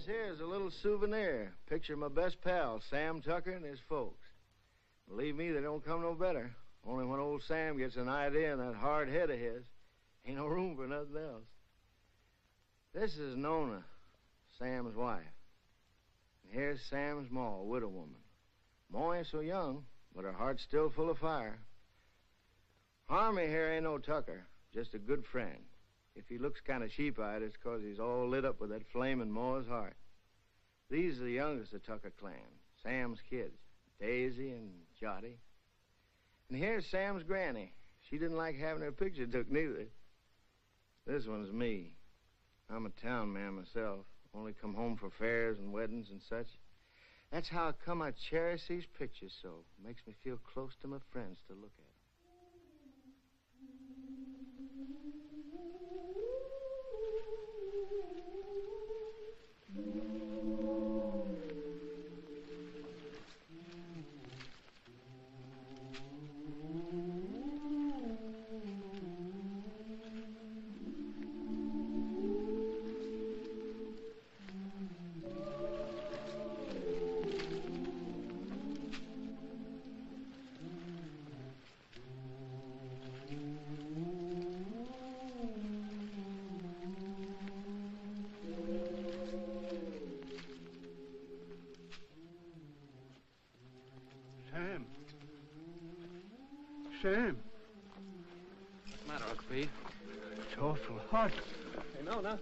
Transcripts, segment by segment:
This here is a little souvenir. Picture of my best pal, Sam Tucker, and his folks. Believe me, they don't come no better. Only when old Sam gets an idea in that hard head of his, ain't no room for nothing else. This is Nona, Sam's wife. And here's Sam's ma, a widow woman. Ma ain't so young, but her heart's still full of fire. Harmy here ain't no Tucker, just a good friend. If he looks kind of sheep-eyed, it's 'cause he's all lit up with that flame in Ma's heart. These are the youngest of Tucker clan, Sam's kids, Daisy and Jotty. And here's Sam's granny. She didn't like having her picture took neither. This one's me. I'm a town man myself. Only come home for fairs and weddings and such. That's how come I cherish these pictures so. Makes me feel close to my friends to look at. Sam. What's the matter, Uncle Pete? It's awful hot. I know, no?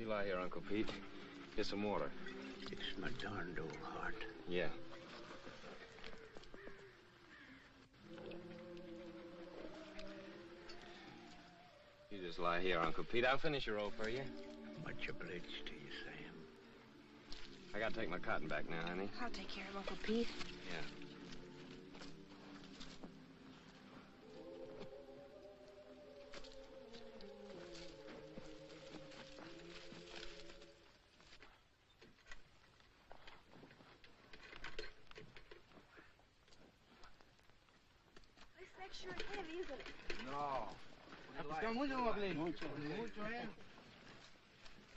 Lie here, Uncle Pete. Get some water. It's my darned old heart. Yeah. You just lie here, Uncle Pete. I'll finish your roll for you. Much obliged to you, Sam. I gotta take my cotton back now, honey. I'll take care of Uncle Pete. Yeah. Sure heavy, isn't it? No.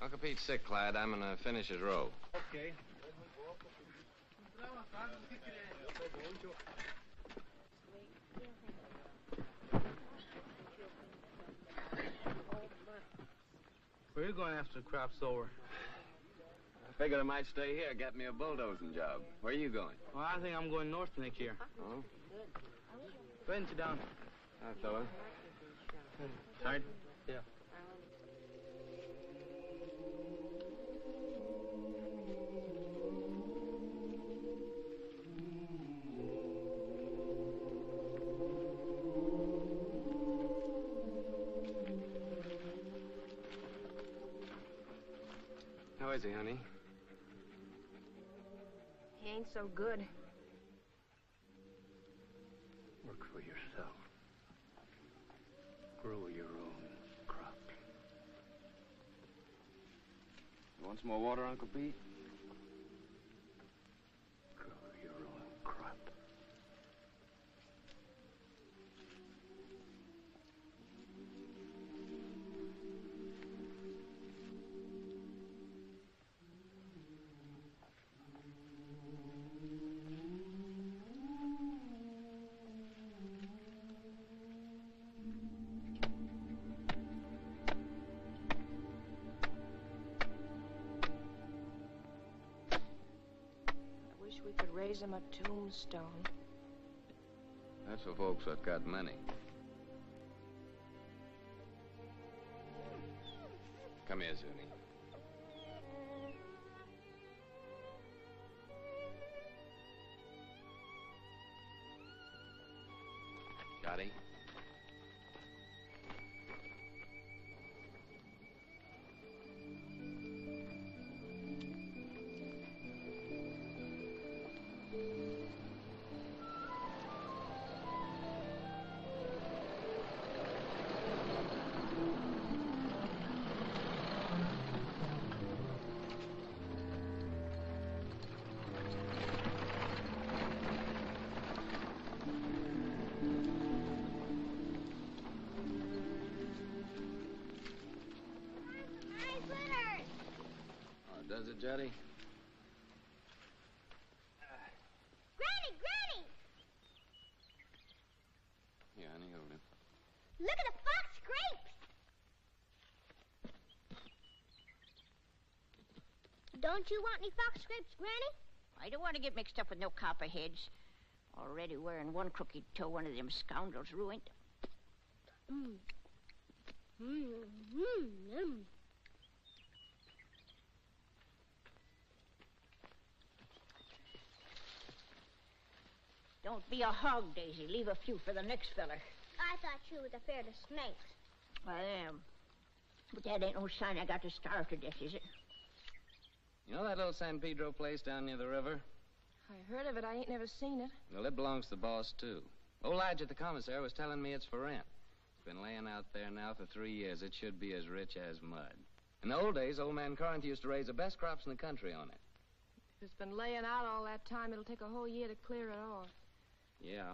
Uncle Pete's sick, Clyde. I'm gonna finish his row. Okay. Where are you going after the crop's over? I figured I might stay here, get me a bulldozing job. Where are you going? Well, I think I'm going north next year. Oh? Go ahead and sit down. Hi, fella. Tired? Yeah. How is he, honey? He ain't so good. Work for yourself. Grow your own crops. You want some more water, Uncle Pete? Grow your own crop. We could raise him a tombstone. That's for folks that got money. Come here, Zuni. Johnny? is it, Jody? Granny, Granny! Here, honey, hold him. Look at the fox grapes! Don't you want any fox grapes, Granny? I don't want to get mixed up with no copperheads. Already wearing one crooked toe, one of them scoundrels ruined. Mmm. Mmm. Mmm. Mmm. Don't be a hog, Daisy. Leave a few for the next feller. I thought you was afraid of snakes. I am. But that ain't no sign I got to starve to death, is it? You know that little San Pedro place down near the river? I heard of it. I ain't never seen it. Well, it belongs to the boss, too. Old Lige at the commissary was telling me it's for rent. It's been laying out there now for 3 years. It should be as rich as mud. In the old days, old man Corinth used to raise the best crops in the country on it. If it's been laying out all that time, it'll take a whole year to clear it off. Yeah.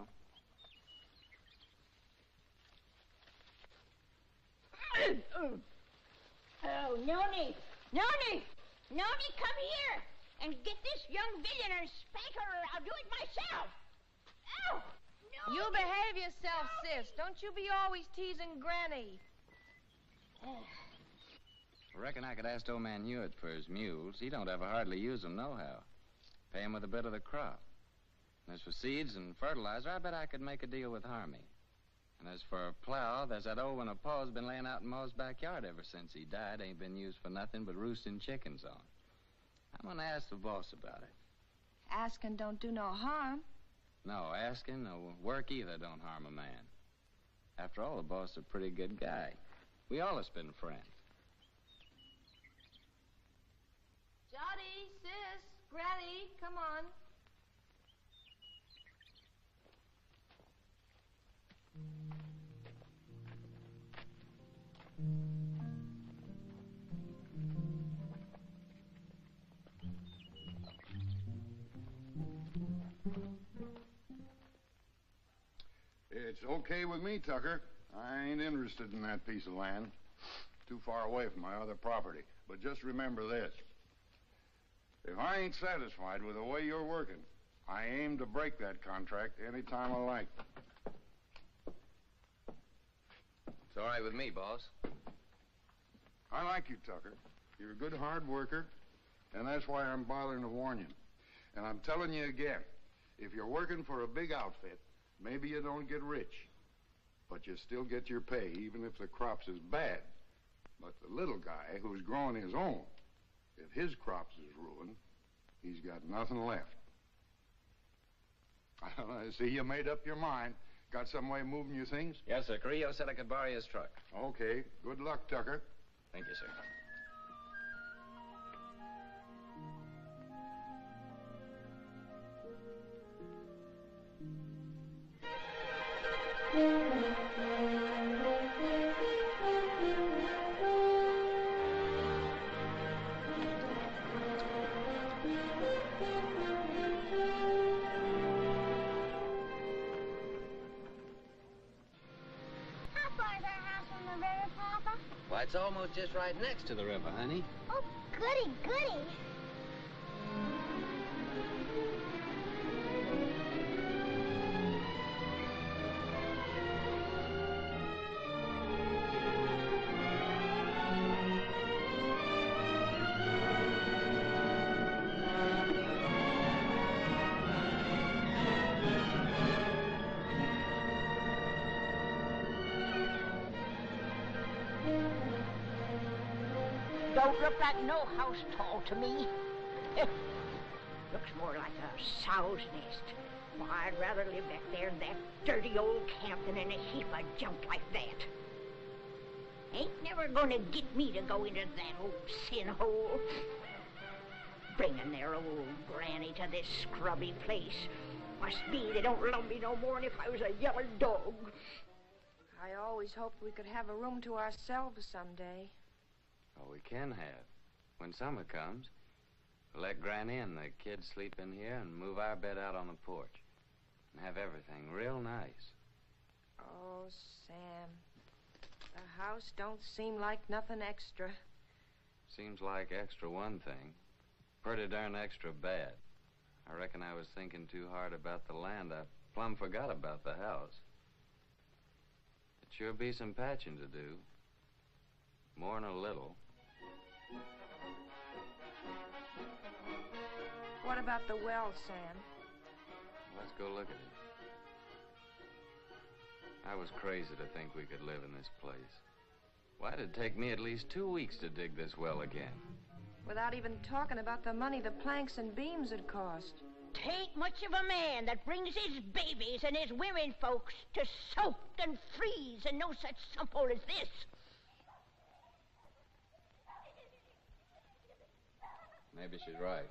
Oh, Noni! Noni! Noni, come here and get this young villain and spank her, or I'll do it myself. Oh! No! You behave yourself, sis. Don't you be always teasing Granny. I reckon I could ask old man Hewitt for his mules. He don't ever hardly use them nohow. Pay him with a bit of the crop. And as for seeds and fertilizer, I bet I could make a deal with Harmy. And as for a plow, there's that old one of Pa's been laying out in Ma's backyard ever since he died. Ain't been used for nothing but roosting chickens on. I'm gonna ask the boss about it. Asking don't do no harm. No, asking or work either don't harm a man. After all, the boss is a pretty good guy. We all have been friends. Jody, sis, Granny, come on. It's okay with me, Tucker. I ain't interested in that piece of land. Too far away from my other property. But just remember this. If I ain't satisfied with the way you're working, I aim to break that contract any time I like. It's all right with me, boss. I like you, Tucker. You're a good hard worker, and that's why I'm bothering to warn you. And I'm telling you again, if you're working for a big outfit, maybe you don't get rich, but you still get your pay, even if the crops is bad. But the little guy who's growing his own, if his crops is ruined, he's got nothing left. I see you made up your mind. Got some way of moving your things? Yes, sir. Carrillo said I could borrow his truck. Okay. Good luck, Tucker. Thank you, sir. How far is our house from the river, Papa? Well, it's almost just right next to the river, honey. Oh, goody, goody. Don't look like no house tall to me. Looks more like a sow's nest. Well, I'd rather live back there in that dirty old camp than in a heap of junk like that. Ain't never gonna get me to go into that old sin hole. Bringing their old granny to this scrubby place. Must be they don't love me no more than if I was a yellow dog. I always hoped we could have a room to ourselves someday. Oh, we can have. When summer comes, we'll let Granny and the kids sleep in here and move our bed out on the porch. And have everything real nice. Oh, Sam. The house don't seem like nothing extra. Seems like extra one thing. Pretty darn extra bad. I reckon I was thinking too hard about the land. I plumb forgot about the house. It sure be some patching to do. More'n a little. What about the well, Sam? Let's go look at it. I was crazy to think we could live in this place. Why did it take me at least 2 weeks to dig this well again? Without even talking about the money the planks and beams had cost. Tain't much of a man that brings his babies and his women folks to soak and freeze and no such simple as this. Maybe she's right.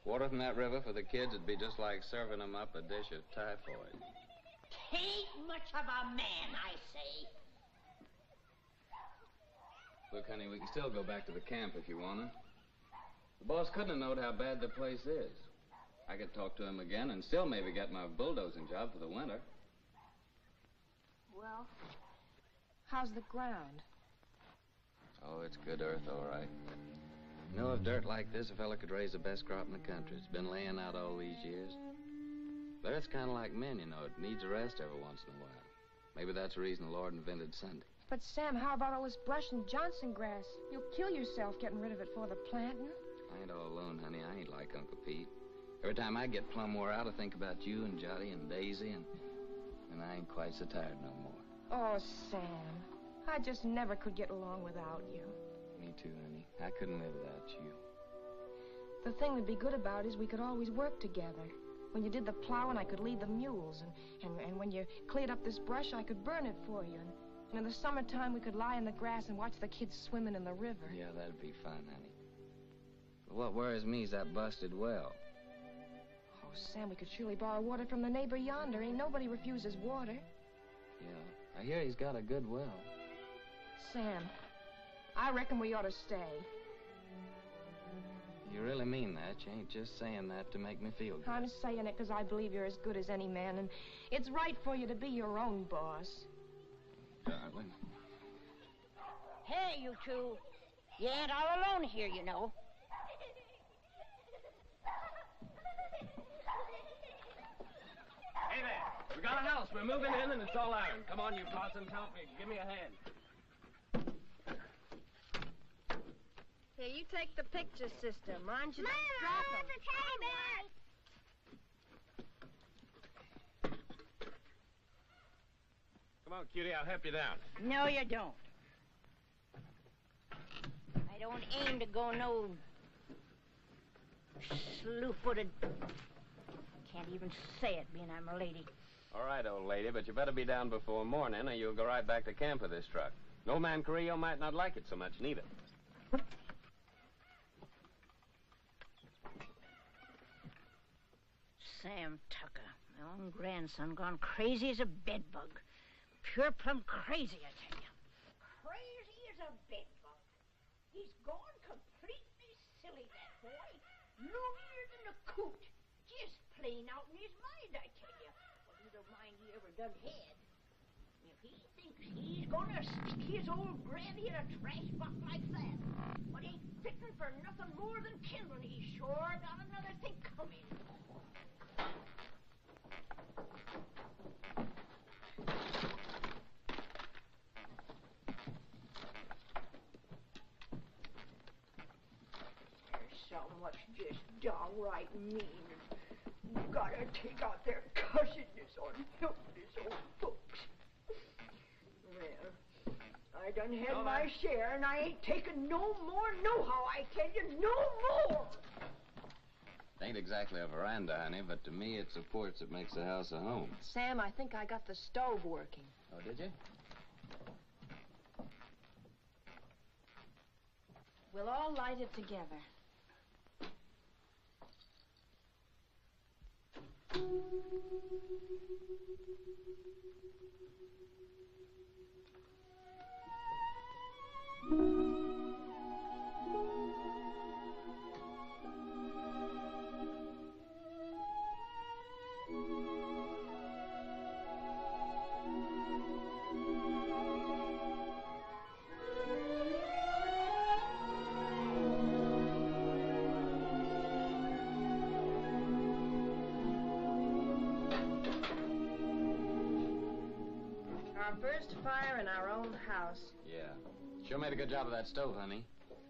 Water from that river for the kids would be just like serving them up a dish of typhoid. Tain't much of a man, I say. Look, honey, we can still go back to the camp if you want to. The boss couldn't have known how bad the place is. I could talk to him again and still maybe get my bulldozing job for the winter. Well, how's the ground? Oh, it's good earth, all right. You know, if dirt like this, a fella could raise the best crop in the country. It's been laying out all these years. But it's kind of like men, you know. It needs a rest every once in a while. Maybe that's the reason the Lord invented Sunday. But, Sam, how about all this brush and Johnson grass? You'll kill yourself getting rid of it for the planting. I ain't all alone, honey. I ain't like Uncle Pete. Every time I get plumb wore out, I think about you and Jotty and Daisy, and I ain't quite so tired no more. Oh, Sam, I just never could get along without you. Me too, honey. I couldn't live without you. The thing that'd be good about it is we could always work together. When you did the plowing, I could lead the mules, and when you cleared up this brush, I could burn it for you. And in the summertime, we could lie in the grass and watch the kids swimming in the river. Yeah, that'd be fun, honey. But what worries me is that busted well. Oh, Sam, we could surely borrow water from the neighbor yonder. Ain't nobody refuses water. Yeah, I hear he's got a good well. Sam, I reckon we ought to stay. You really mean that? You ain't just saying that to make me feel good. I'm saying it because I believe you're as good as any man, and it's right for you to be your own boss. Darling. Hey, you two. You ain't all alone here, you know. Hey there. We got a house. We're moving in, and it's all iron. Come on, you Parsons, help me. Give me a hand. Here, you take the picture, sister. Mind you Mama, don't drop 'em. there's a teddy bear. Come on, cutie, I'll help you down. No, you don't. I don't aim to go no slew-footed. Can't even say it, being I'm a lady. All right, old lady, but you better be down before morning, or you'll go right back to camp with this truck. And old man Carrillo might not like it so much, neither. Sam Tucker, my own grandson, gone crazy as a bedbug. Pure plumb crazy, I tell you. Crazy as a bedbug. He's gone completely silly, that boy. Loonier than a coot. Just plain out in his mind, I tell you. What little mind he ever done had. If he thinks he's gonna stick his old granny in a trash box like that, but ain't fitting for nothing more than kindling, he sure got another thing coming. Much just downright mean. Gotta take out their cussedness on helpless old folks. Well, I done had my share, and I ain't taking no more nohow, I tell you, no more! It ain't exactly a veranda, honey, but to me it's a porch that makes the house a home. Sam, I think I got the stove working. Oh, did you? We'll all light it together. first fire in our own house. Yeah. Sure made a good job of that stove, honey.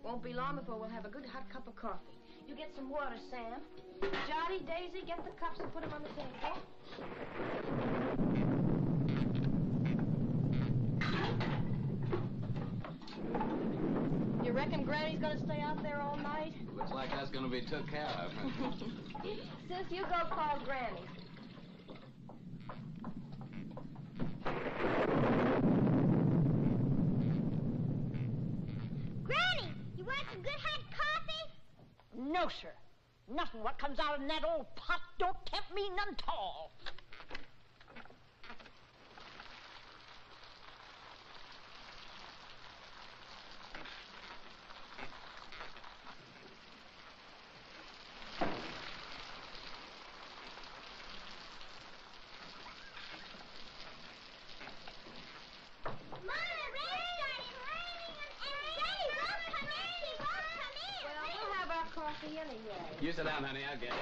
Won't be long before we'll have a good hot cup of coffee. You get some water, Sam. Jolly, Daisy, get the cups and put them on the table. You reckon Granny's gonna stay out there all night? Looks like that's gonna be took care of. Sis, you go call Granny. Granny, you want some good hot coffee? No, sir. Nothing what comes out in that old pot don't tempt me none at all. You sit down, honey. I'll get it.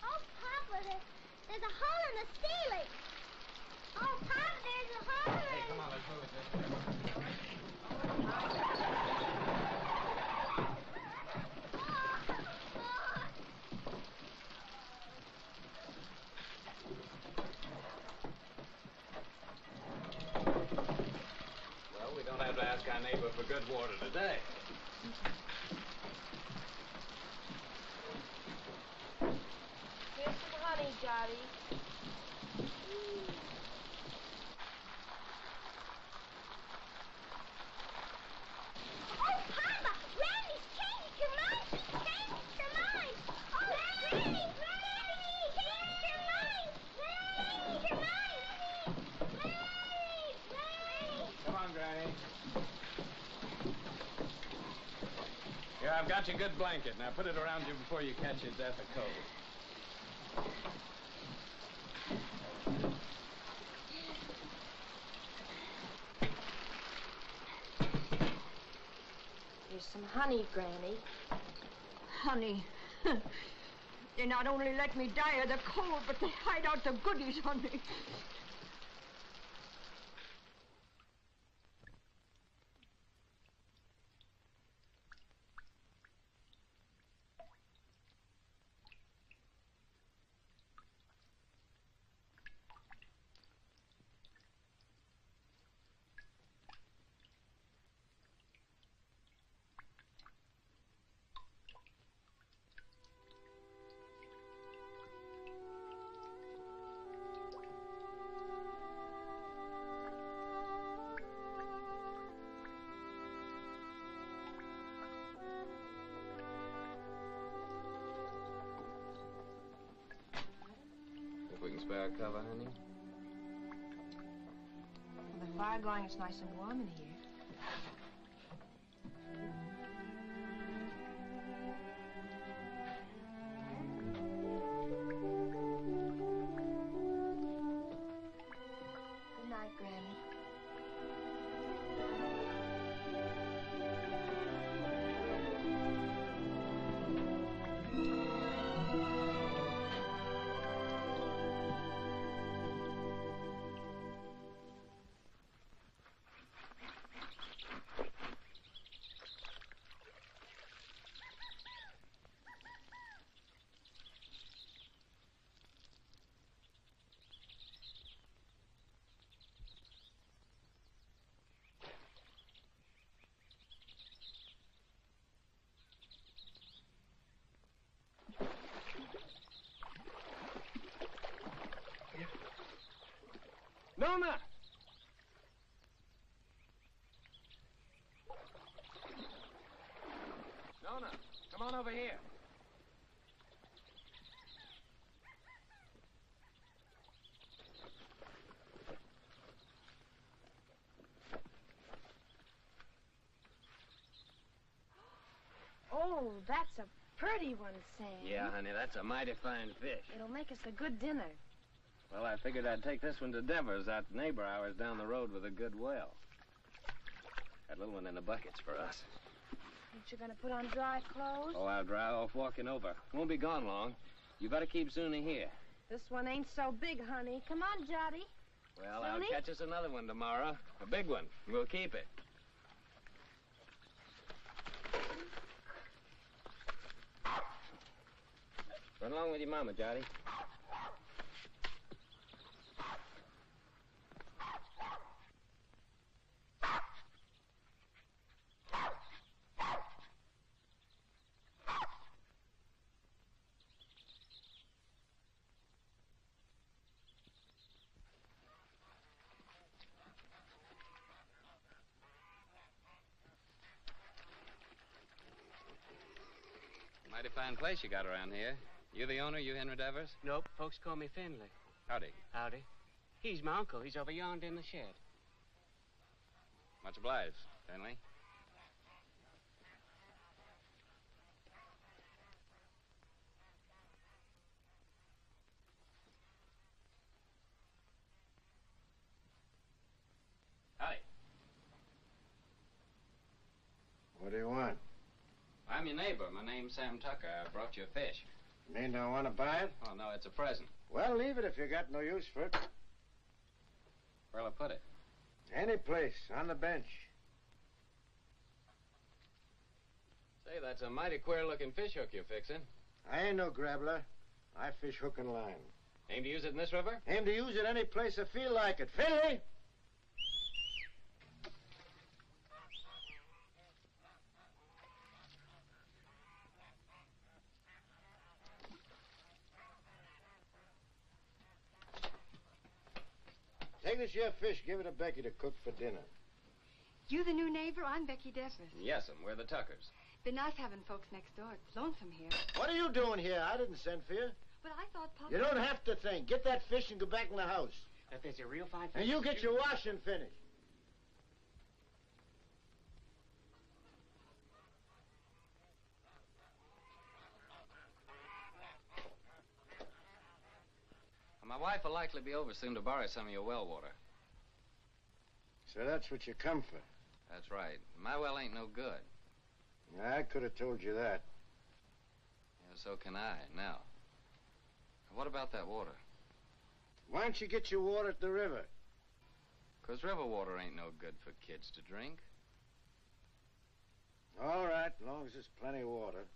Oh, Papa, there's a hole in the ceiling. Oh, Papa, there's a hole in Hey, come on, let's move it this way. Well, we don't have to ask our neighbor for good water today. Here's some honey, Jolly. Oh, Papa, Granny's changed her mind. She's changed her mind. Oh, Granny, Granny, changed her mind. Changed her mind. Granny, Granny. Come on, Granny. Here, I've got your good blanket. Now put it around you before you catch your death of cold. Here's some honey, Granny. Honey. They not only let me die of the cold, but they hide out the goodies on me. If we can spare a cover, honey. With the fire going, it's nice and warm in here. Good night, Granny. Nona! Nona, come on over here. Oh, that's a pretty one, Sam. Yeah, honey, that's a mighty fine fish. It'll make us a good dinner. Well, I figured I'd take this one to Devers, that neighbor of ours down the road with a good well. That little one in the bucket's for us. Aren't you going to put on dry clothes? Oh, I'll dry off walking over. Won't be gone long. You better keep Zuni here. This one ain't so big, honey. Come on, Jotty. Well, Zuni? I'll catch us another one tomorrow. A big one. We'll keep it. Run along with your mama, Jotty. Mighty fine place you got around here. You the owner, you Henry Devers? Nope, folks call me Finley. Howdy. Howdy. He's my uncle. He's over yonder in the shed. Much obliged, Finley. Howdy. What do you want? I'm your neighbor. My name's Sam Tucker. I brought you a fish. Mean don't want to buy it? Oh, no, it's a present. Well, leave it if you got no use for it. Where'll I put it? Any place, on the bench. Say, that's a mighty queer-looking fish hook you're fixing. I ain't no grabbler. I fish hook and line. Aim to use it in this river? Aim to use it any place I feel like it. Finley! Take this here fish, give it to Becky to cook for dinner. You the new neighbor? I'm Becky Devers. Yes'm, we're the Tuckers. Been nice having folks next door. It's lonesome here. What are you doing here? I didn't send for you. But I thought Papa... You don't have to think. Get that fish and go back in the house. That fish a real fine fish. And you get your washing finished. My wife will likely be over soon to borrow some of your well water. So that's what you come for. That's right. My well ain't no good. I could have told you that. Yeah, so can I. Now, what about that water? Why don't you get your water at the river? 'Cause river water ain't no good for kids to drink. All right, as long as there's plenty of water.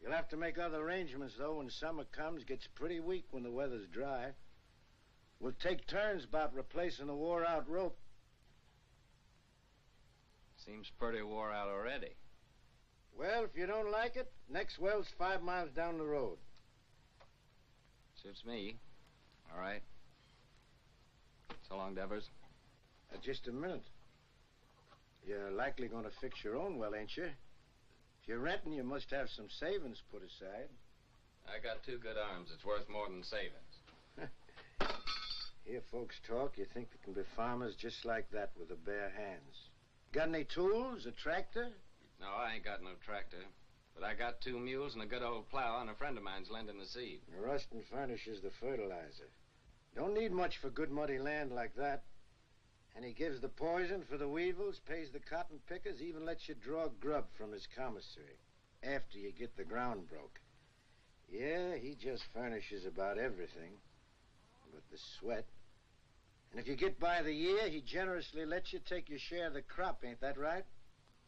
You'll have to make other arrangements, though, when summer comes. Gets pretty weak when the weather's dry. We'll take turns about replacing the wore-out rope. Seems pretty wore out already. Well, if you don't like it, next well's 5 miles down the road. Suits me. All right. So long, Devers. Just a minute. You're likely going to fix your own well, ain't you? If you're renting, you must have some savings put aside. I got 2 good arms. It's worth more than savings. Hear folks talk, you think they can be farmers just like that with the bare hands. Got any tools, a tractor? No, I ain't got no tractor. But I got 2 mules and a good old plow, and a friend of mine's lending the seed. Rustin furnishes the fertilizer. Don't need much for good muddy land like that. And he gives the poison for the weevils, pays the cotton pickers, even lets you draw grub from his commissary after you get the ground broke. Yeah, he just furnishes about everything but the sweat. And if you get by the year, he generously lets you take your share of the crop, ain't that right?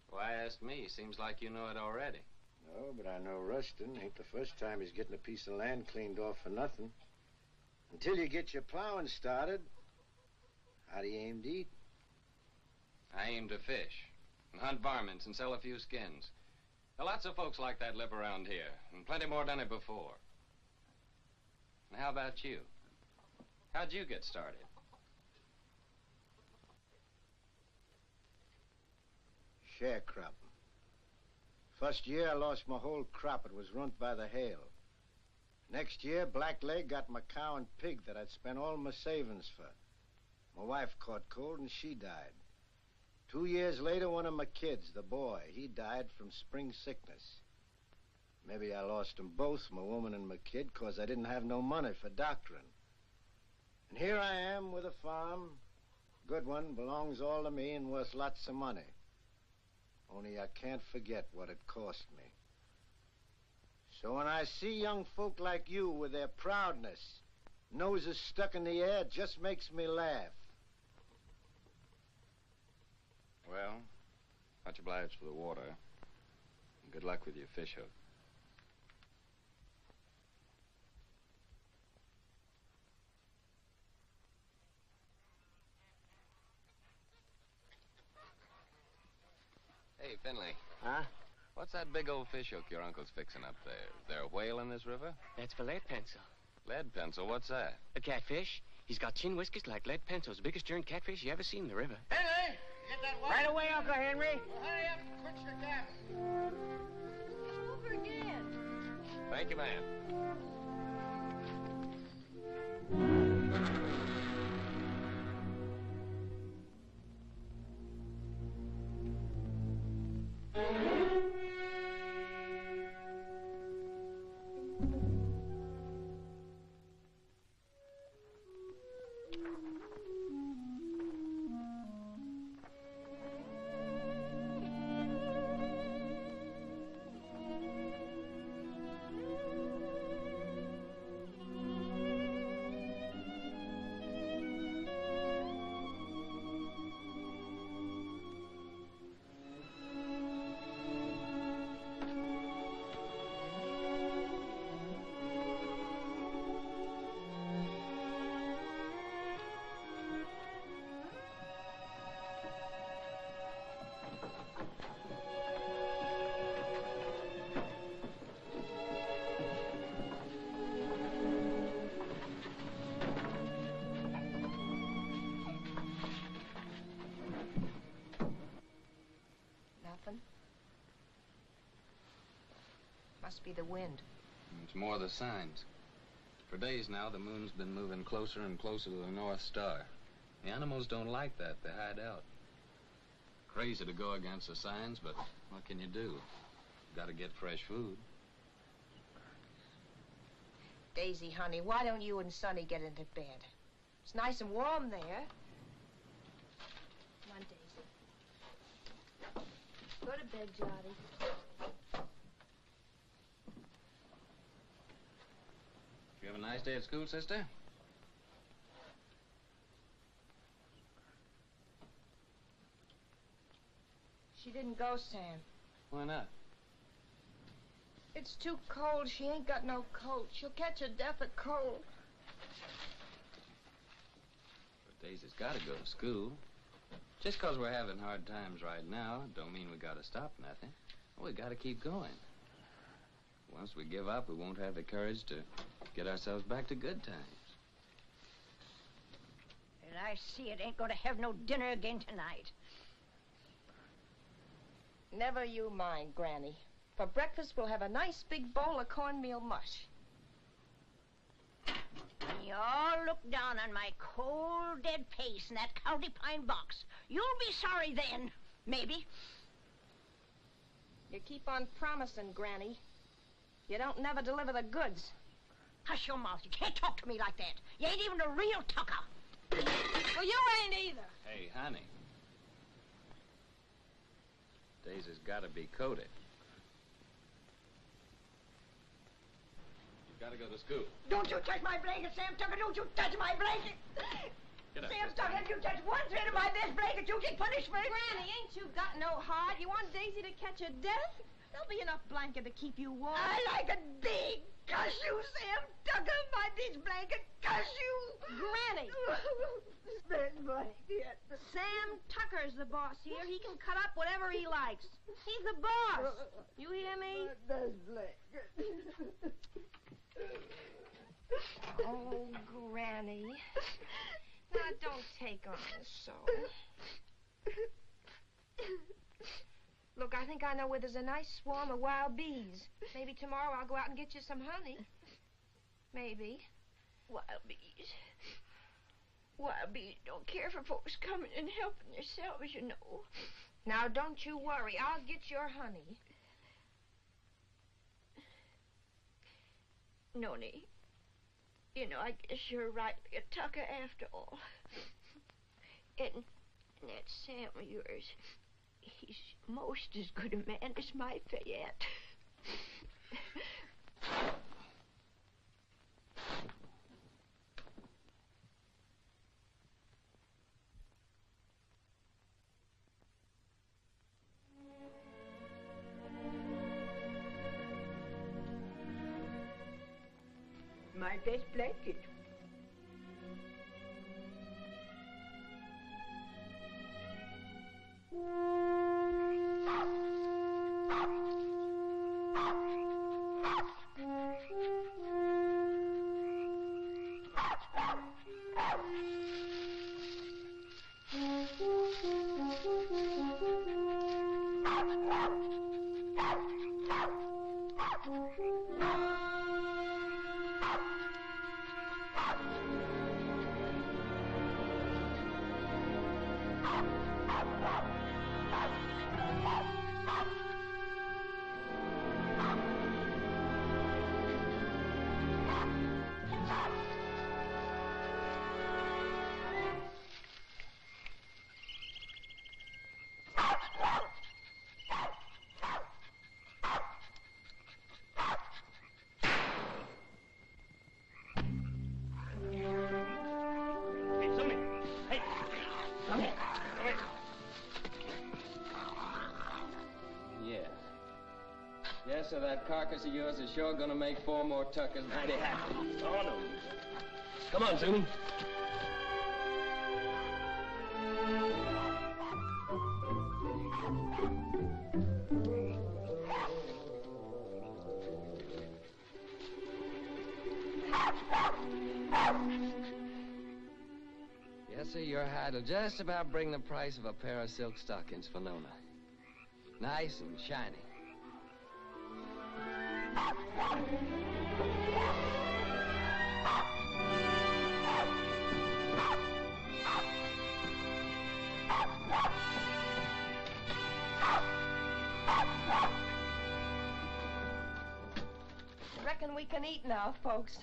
Why ask me? Seems like you know it already. No, but I know Rustin. Ain't the first time he's getting a piece of land cleaned off for nothing. Until you get your plowing started, how do you aim to eat? I aim to fish and hunt varmints and sell a few skins. Now, lots of folks like that live around here, and plenty more done it before. And how about you? How'd you get started? Sharecropping. First year, I lost my whole crop. It was ruined by the hail. Next year, Blackleg got my cow and pig that I'd spent all my savings for. My wife caught cold and she died. 2 years later, one of my kids, the boy, he died from spring sickness. Maybe I lost them both, my woman and my kid, 'cause I didn't have no money for doctoring. And here I am with a farm. Good one, belongs all to me and worth lots of money. Only I can't forget what it cost me. So when I see young folk like you with their proudness, noses stuck in the air, it just makes me laugh. Well, much obliged for the water. And good luck with your fish hook. Hey, Finley. Huh? What's that big old fish hook your uncle's fixing up there? Is there a whale in this river? That's for lead pencil. Lead pencil? What's that? A catfish. He's got chin whiskers like lead pencils. Biggest darn catfish you ever seen in the river. Henry, get that water. Right away, Uncle Henry. Well, hurry up and quit your gabbing. Over again. Thank you, man. Must be the wind. It's more the signs. For days now, the moon's been moving closer and closer to the North Star. The animals don't like that. They hide out. Crazy to go against the signs, but what can you do? Gotta get fresh food. Daisy, honey, why don't you and Sonny get into bed? It's nice and warm there. Come on, Daisy. Go to bed, Johnny. You have a nice day at school, sister? She didn't go, Sam. Why not? It's too cold. She ain't got no coat. She'll catch a death of cold. But Daisy's got to go to school. Just 'cause we're having hard times right now, don't mean we got to stop nothing. We got to keep going. Once we give up, we won't have the courage to get ourselves back to good times. And I see it ain't gonna have no dinner again tonight. Never you mind, Granny. For breakfast, we'll have a nice big bowl of cornmeal mush. When you all look down on my cold, dead face in that county pine box, you'll be sorry then, maybe. You keep on promising, Granny. You don't never deliver the goods. Hush your mouth. You can't talk to me like that. You ain't even a real tucker. Well, you ain't either. Hey, honey. Daisy's got to be coated. You've got to go to school. Don't you touch my blanket, Sam Tucker. Don't you touch my blanket. Get up, Sam sister. Tucker, if you touch one thread of my best blanket, you get punishment. Granny, ain't you got no heart? You want Daisy to catch a death? There'll be enough blanket to keep you warm. I like a big cuss you, Sam Tucker. My bitch blanket, cuss you. Granny! That blanket. Sam Tucker's the boss here. He can cut up whatever he likes. He's the boss. You hear me? That blanket. Oh, Granny. Now, don't take on so. Look, I think I know where there's a nice swarm of wild bees. Maybe tomorrow I'll go out and get you some honey. Maybe. Wild bees. Wild bees don't care for folks coming and helping themselves, you know. Now, don't you worry. I'll get your honey. Noni, you know, I guess you're rightly a tucker after all. And that Sam of yours, He's most as good a man as my Fayette. My best blanket. So that carcass of yours is sure gonna make 4 more tuckers mighty happy. Oh, no. Come on, Zuni. Yes, sir, your hide'll just about bring the price of a pair of silk stockings for Nona. Nice and shiny. Reckon we can eat now, folks.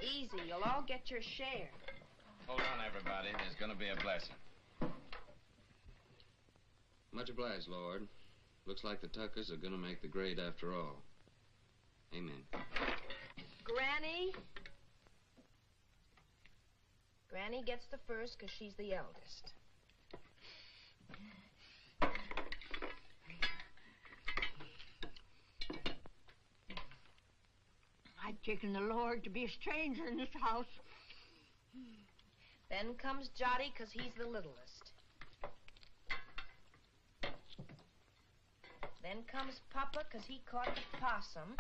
Easy, you'll all get your share. Hold on, everybody. There's gonna be a blessing. Much obliged, Lord. Looks like the tuckers are gonna make the grade after all. Amen. Granny? Granny gets the first because she's the eldest. I've taken the Lord to be a stranger in this house. Then comes Jotty because he's the littlest. Then comes Papa because he caught the possum.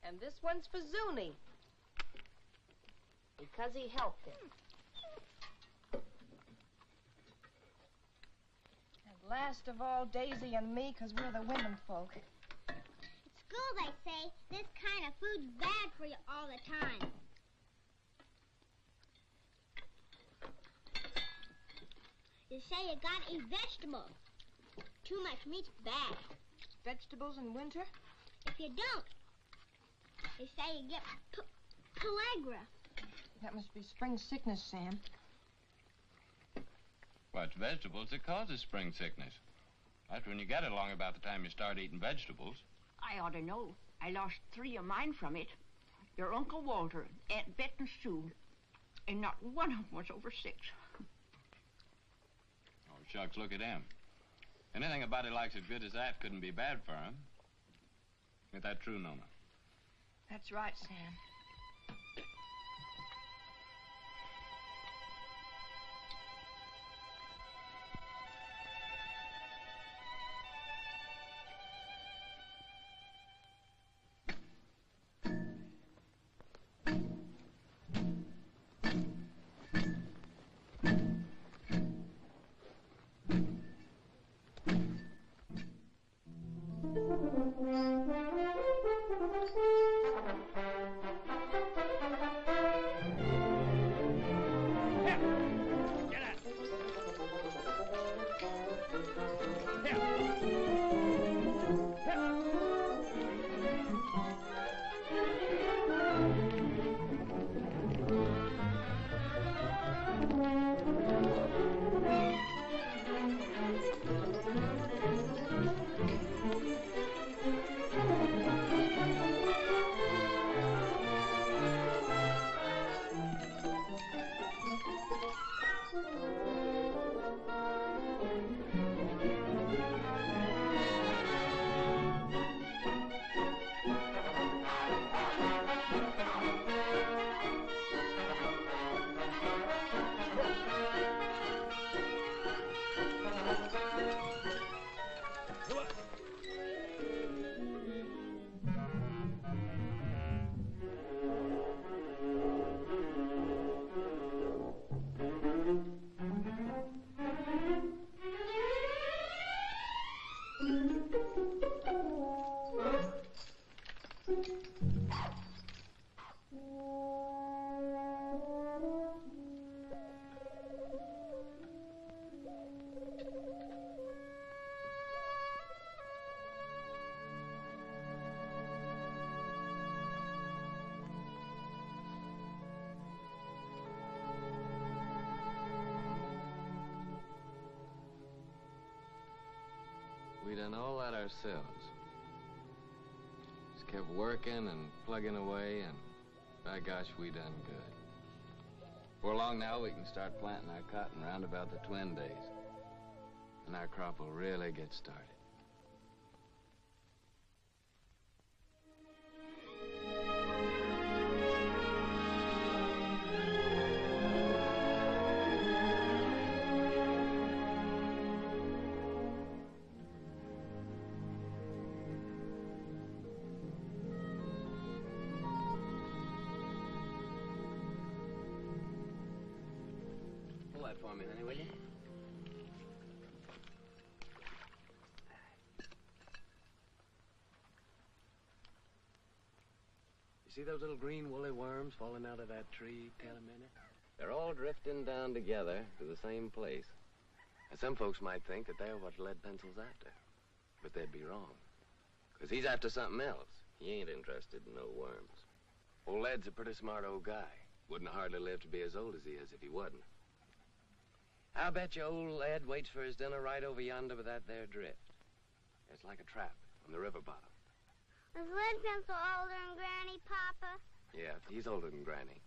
And this one's for Zuni because he helped him. And last of all, Daisy and me because we're the women folk. At school they say this kind of food's bad for you all the time. They say you gotta eat vegetables. Too much meat's bad. Vegetables in winter? If you don't, they say you get pellagra. That must be spring sickness, Sam. Well, it's vegetables that causes spring sickness. That's when you get it along about the time you start eating vegetables. I ought to know. I lost 3 of mine from it. Your Uncle Walter, Aunt Bet and Sue, and not one of them was over 6. Oh, shucks, look at him. Anything a body likes as good as that couldn't be bad for him. Ain't that true, Nona? That's right, Sam. done all that ourselves. Just kept working and plugging away, and by gosh, we done good. Before long now, we can start planting our cotton round about the twin days. And our crop will really get started. Pull that for me, honey, will you? You see those little green woolly worms falling out of that tree, Taylor Minnie? They're all drifting down together to the same place. And some folks might think that they're what Lead Pencil's after. But they'd be wrong. Because he's after something else. He ain't interested in no worms. Old Lead's a pretty smart old guy. Wouldn't hardly live to be as old as he is if he wasn't. I bet you old Lead waits for his dinner right over yonder with that there drift. It's like a trap on the river bottom. Is Lead Pencil older than Granny, Papa? Yeah, he's older than Granny.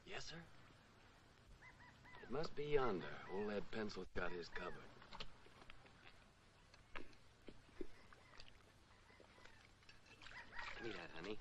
Yes, sir? It must be yonder. Old Lead Pencil's got his covered. Give me that, honey.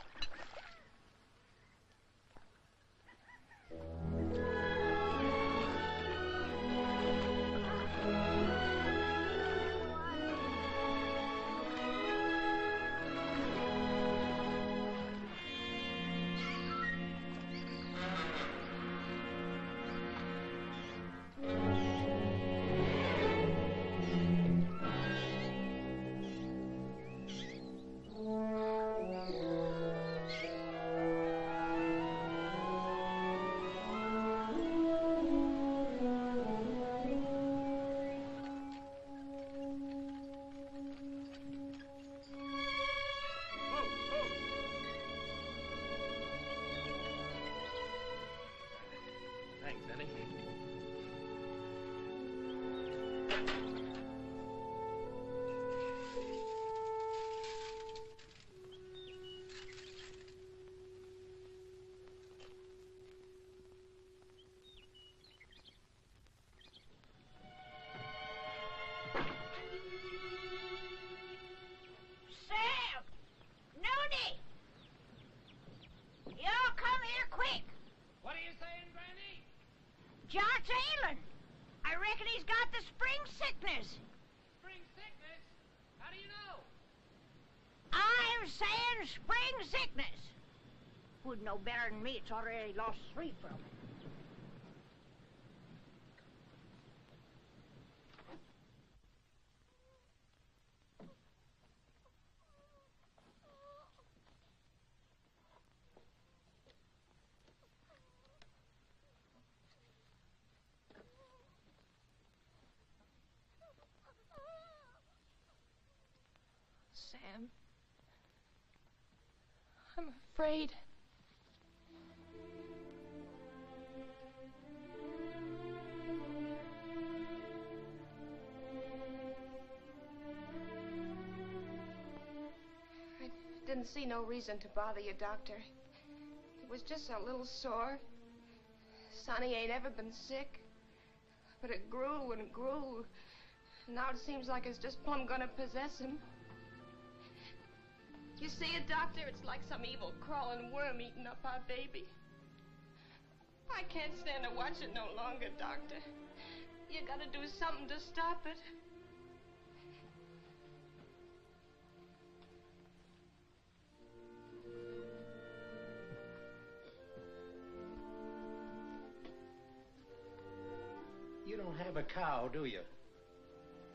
Thanks, honey. Sam! Nooney! Y'all come here quick. What are you saying, Granny? John's ailing. I reckon he's got the spring sickness. Spring sickness? How do you know? I'm saying spring sickness. Who'd know better than me? It's already lost 3 from it. Sam. I'm afraid. I didn't see no reason to bother you, Doctor. It was just a little sore. Sonny ain't ever been sick. But it grew and it grew. Now it seems like it's just plumb gonna possess him. You see it, Doctor? It's like some evil crawling worm eating up our baby. I can't stand to watch it no longer, Doctor. You gotta do something to stop it. You don't have a cow, do you?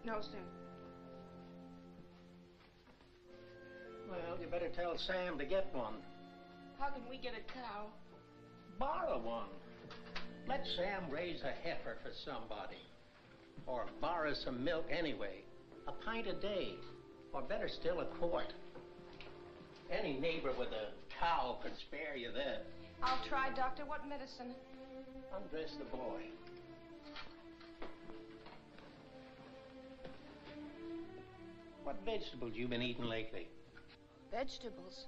No, sir. Well, you better tell Sam to get one. How can we get a cow? Borrow one. Let Sam raise a heifer for somebody. Or borrow some milk anyway. A pint a day. Or better still, a quart. Any neighbor with a cow could spare you that. I'll try, Doctor. What medicine? Undress the boy. What vegetables you been eating lately? Vegetables?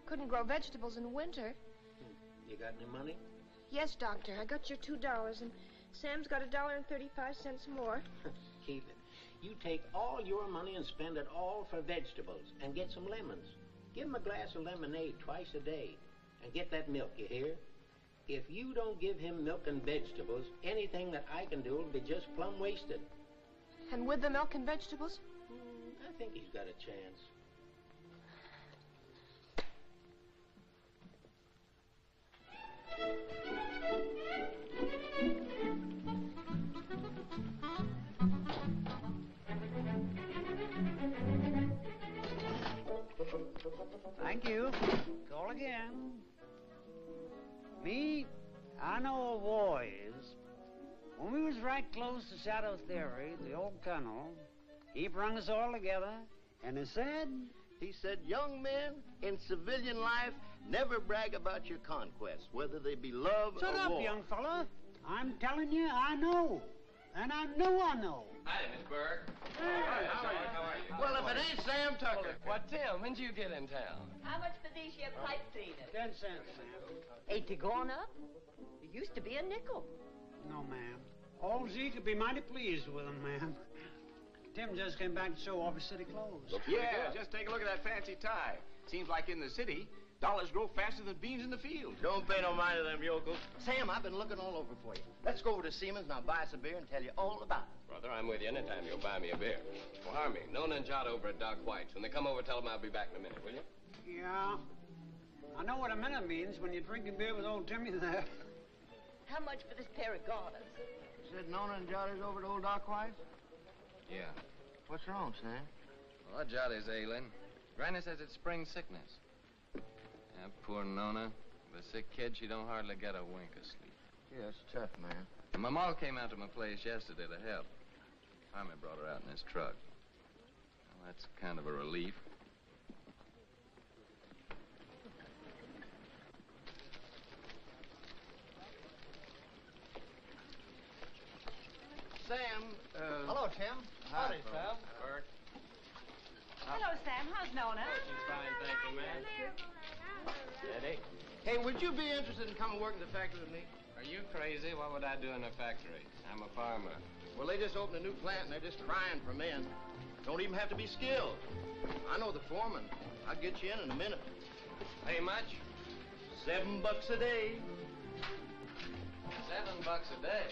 Couldn't grow vegetables in winter. You got any money? Yes, Doctor. I got your $2, and Sam's got $1.35 more. Keep it. You take all your money and spend it all for vegetables and get some lemons. Give him a glass of lemonade twice a day and get that milk, you hear? If you don't give him milk and vegetables, anything that I can do will be just plumb wasted. And with the milk and vegetables? I think he's got a chance. Thank you. Call again. Me, I know a war is. When we was right close to Shadow Theory, the old colonel, he brung us all together, and he said... He said, young men in civilian life never brag about your conquests, whether they be love Shut or up, war. young fella. I'm telling you, I know. And I know I know. Hi, Miss Burke. Hey. How are you? Well, if it ain't Sam Tucker. What, Tim, when did you get in town? How much for these here pipe cleaners? 10 cents, ma'am. Ain't they gone up? It used to be a nickel. No, ma'am. All Z could be mighty pleased with them, ma'am. Tim just came back to show off his city clothes. Yeah, just take a look at that fancy tie. Seems like in the city, dollars grow faster than beans in the field. Don't pay no mind to them yokels. Sam, I've been looking all over for you. Let's go over to Siemens and I'll buy us a beer and tell you all about it. Brother, I'm with you anytime you'll buy me a beer. Well, Harmy, Nona and Jot over at Doc White's. When they come over, tell them I'll be back in a minute, will you? Yeah. I know what a minute means when you're drinking beer with old Timmy there. How much for this pair of garters? You said Nona and Johnny's over to old Doc White's? Yeah. What's wrong, Sam? Well, Jotty's ailing. Granny says it's spring sickness. Yeah, poor Nona. The sick kid, she don't hardly get a wink of sleep. Yeah, it's tough, man. And my ma came out to my place yesterday to help. Harmy brought her out in his truck. Well, that's kind of a relief. Sam, Hello, Tim. Howdy, Sam. Bert. Hello, Sam. How's Nona? She's fine, thank you, ma'am. Eddie? Hey, would you be interested in coming work in the factory with me? Are you crazy? What would I do in a factory? I'm a farmer. Well, they just opened a new plant and they're just crying for men. Don't even have to be skilled. I know the foreman. I'll get you in a minute. Pay much? $7 a day. $7 a day?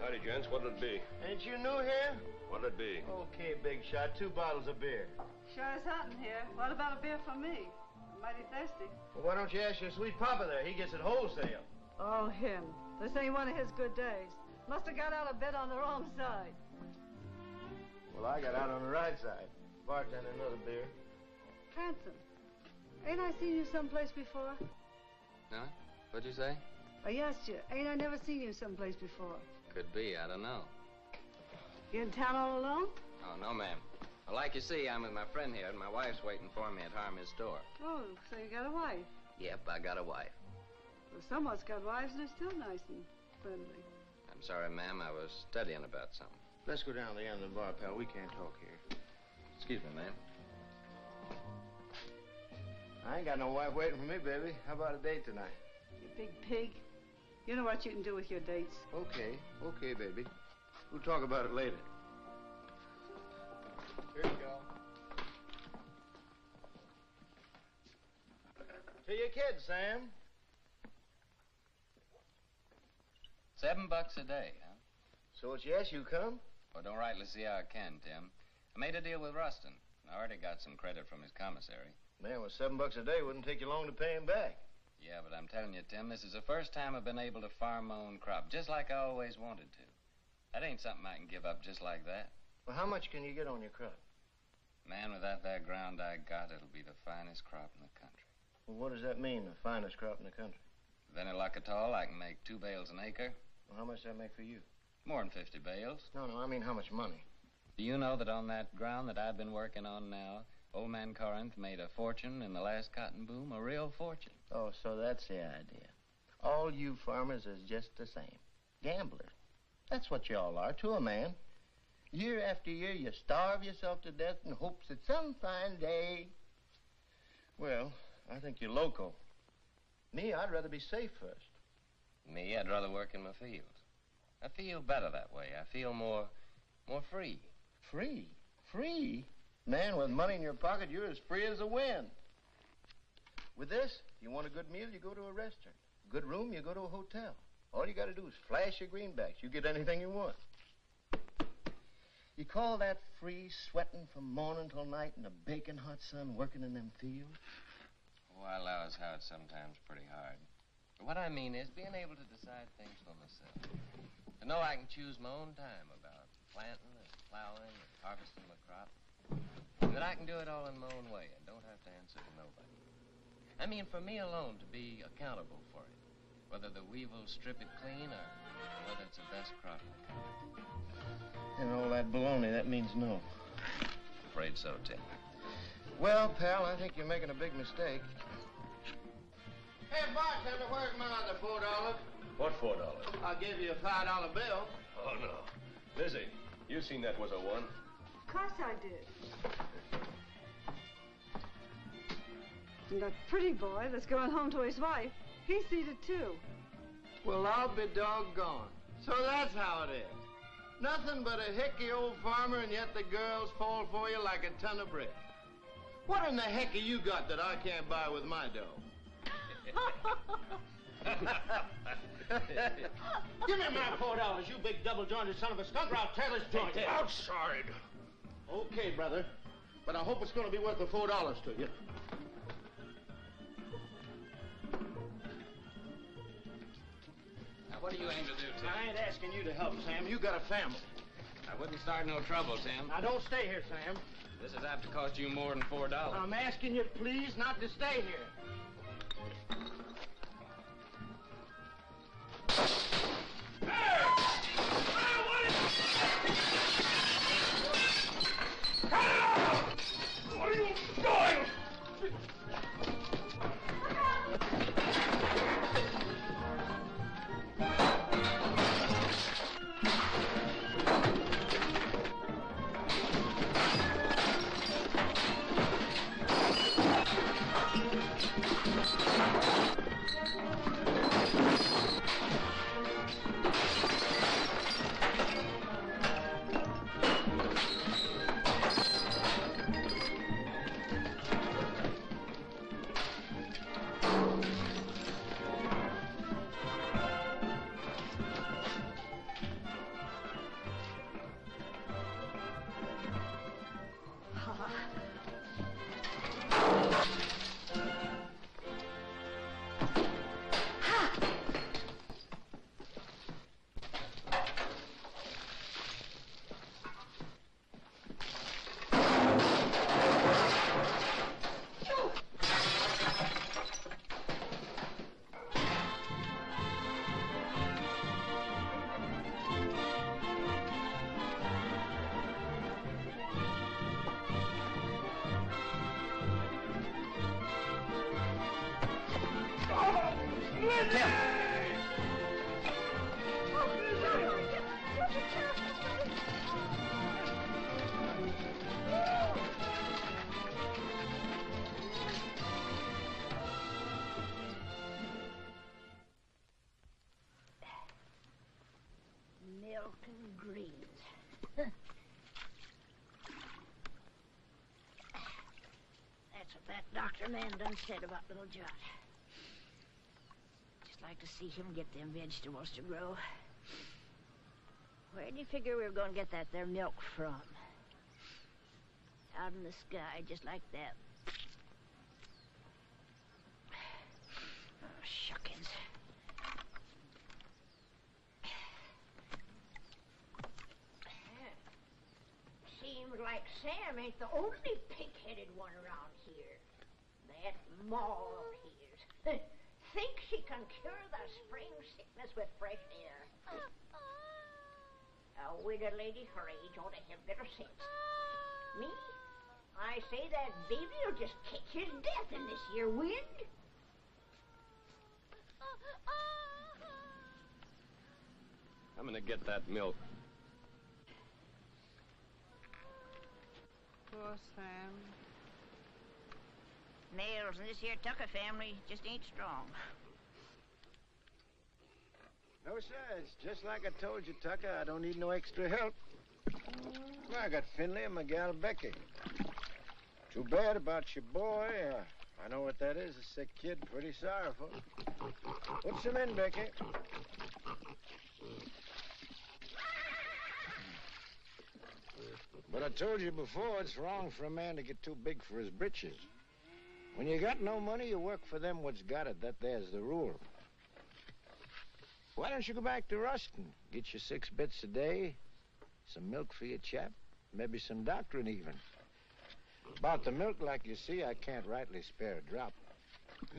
Howdy, gents. What'll it be? Ain't you new here? What'll it be? Okay, big shot. 2 bottles of beer. Sure is hot in here. What about a beer for me? I'm mighty thirsty. Well, why don't you ask your sweet papa there? He gets it wholesale. Oh, him. This ain't one of his good days. Must have got out of bed on the wrong side. Well, I got out on the right side. Bartender, another beer. Hanson, ain't I seen you someplace before? Huh? What'd you say? I asked you, ain't I never seen you someplace before? Could be, I don't know. You in town all alone? Oh, no, ma'am. Well, like you see, I'm with my friend here, and my wife's waiting for me at Harmy's store. Oh, so you got a wife. Yep, I got a wife. Well, someone's got wives and they're still nice and friendly. I'm sorry, ma'am, I was studying about something. Let's go down to the end of the bar, pal. We can't talk here. Excuse me, ma'am. I ain't got no wife waiting for me, baby. How about a date tonight? You big pig. You know what you can do with your dates. Okay, baby. We'll talk about it later. Here you go. To your kids, Sam. $7 a day, huh? So it's yes, you come? Well, don't rightly see how I can, Tim. I made a deal with Rustin. I already got some credit from his commissary. Man, with $7 a day, wouldn't take you long to pay him back. Yeah, but I'm telling you, Tim, this is the first time I've been able to farm my own crop, just like I always wanted to. That ain't something I can give up just like that. Well, how much can you get on your crop? Man, without that ground I got, it'll be the finest crop in the country. Well, what does that mean, the finest crop in the country? With any luck at all, I can make 2 bales an acre. Well, how much does that make for you? More than 50 bales. No, I mean how much money? Do you know that on that ground that I've been working on now, old man Corinth made a fortune in the last cotton boom, a real fortune. Oh, so that's the idea. All you farmers is just the same. Gamblers. That's what you all are to a man. Year after year, you starve yourself to death in hopes that some fine day... Well, I think you're loco. Me, I'd rather be safe first. Me, I'd rather work in my fields. I feel better that way. I feel more free. Free? Free? Man, with money in your pocket, you're as free as the wind. With this, if you want a good meal, you go to a restaurant. A good room, you go to a hotel. All you got to do is flash your greenbacks. You get anything you want. You call that free, sweating from morning till night in the baking hot sun, working in them fields? Oh, I allow as how it's sometimes pretty hard. But what I mean is being able to decide things for myself. To know I can choose my own time about planting and plowing and harvesting my crop. That I can do it all in my own way and don't have to answer to nobody. I mean, for me alone to be accountable for it. Whether the weevils strip it clean or whether it's the best crop in the country. And all that baloney, that means no. Afraid so, Tim. Well, pal, I think you're making a big mistake. Hey, bartender, where's my other $4? What $4? I'll give you a $5 bill. Oh, no. Lizzie, you seen that was a one. Of course I did. And that pretty boy that's going home to his wife, he seed it too. Well, I'll be doggone. So that's how it is. Nothing but a hickey old farmer, and yet the girls fall for you like a ton of brick. What in the heck have you got that I can't buy with my dough? Give me my $4, you big double-jointed son of a skunk, or I'll tear this joint. Outside. Okay, brother. But I hope it's going to be worth the $4 to you. Now, what do you aim to do, Tim? I ain't asking you to help, Sam. You got a family. I wouldn't start no trouble, Tim. Now, don't stay here, Sam. This is apt to cost you more than $4. I'm asking you, please, not to stay here. What are you doing? Milk and greens. That's what that doctor man done said about little John. Just like to see him get them vegetables to grow. Where do you figure we were going to get that there milk from? Out in the sky, just like that. Oh, shuckins. Seems like Sam ain't the only pig-headed one around here. That Ma of his thinks she can cure the spring sickness with fresh air. A widow lady her age ought to have better sense. Me? I say that baby'll just catch his death in this here wind. I'm gonna get that milk. Poor Sam. Nails in this here Tucker family just ain't strong. No, sir. It's just like I told you, Tucker. I don't need no extra help. I got Finley and my gal Becky. Too bad about your boy. I know what that is, a sick kid. Pretty sorrowful. Put some in, Becky. But I told you before, it's wrong for a man to get too big for his britches. When you got no money, you work for them what's got it. That there's the rule. Why don't you go back to Ruston? Get you 6 bits a day, some milk for your chap, maybe some doctrine even. About the milk, like you see, I can't rightly spare a drop.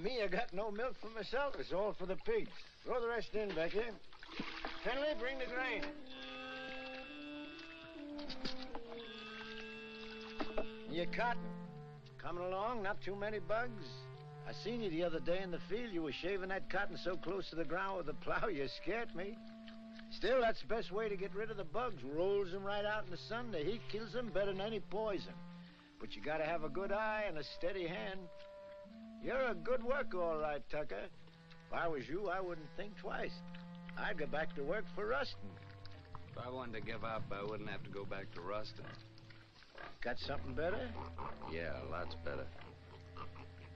Me, I got no milk for myself. It's all for the pigs. Throw the rest in, Becky. Finley, bring the grain. Your cotton. Coming along, not too many bugs? I seen you the other day in the field. You were shaving that cotton so close to the ground with the plow, you scared me. Still, that's the best way to get rid of the bugs. Rolls them right out in the sun. The heat kills them better than any poison. But you gotta have a good eye and a steady hand. You're a good worker, all right, Tucker. If I was you, I wouldn't think twice. I'd go back to work for Ruston. If I wanted to give up, I wouldn't have to go back to Ruston. Got something better? Yeah, lots better.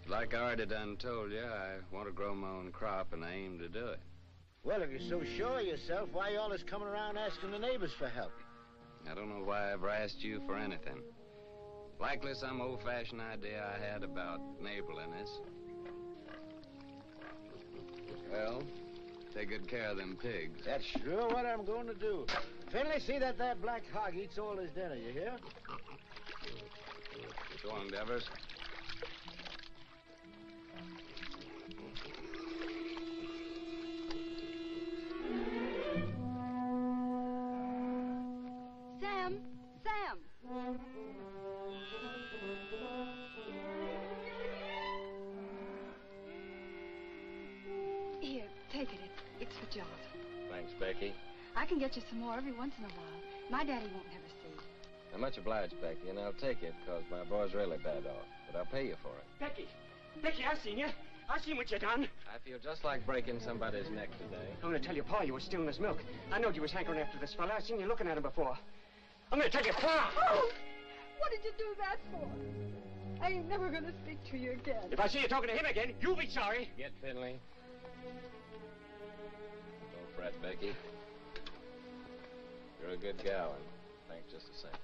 Like I already done told you, I want to grow my own crop, and I aim to do it. Well, if you're so sure of yourself, why you always coming around asking the neighbors for help? I don't know why I ever asked you for anything. Likely some old-fashioned idea I had about neighborliness. Well, take good care of them pigs. That's sure what I'm going to do. Finley, see that black hog eats all his dinner, you hear? So long, Devers. Sam! Sam! Here, take it. It's for Jonathan. Thanks, Becky. I can get you some more every once in a while. My daddy won't never see. I'm much obliged, Becky, and I'll take it, because my boy's really bad off. But I'll pay you for it. Becky! Becky, I've seen you. I've seen what you done. I feel just like breaking somebody's neck today. I'm going to tell your pa you was stealing his milk. I knowed you was hankering after this fella. I've seen you looking at him before. I'm going to tell your pa. Oh! What did you do that for? I ain't never going to speak to you again. If I see you talking to him again, you'll be sorry. Get Finley. Don't fret, Becky. You're a good gal, and thanks just the same.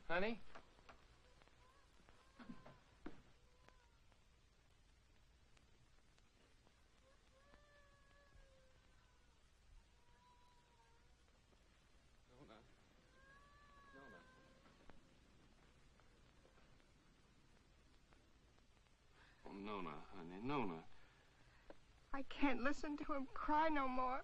Honey? Oh, Nona, honey, Nona. I can't listen to him cry no more.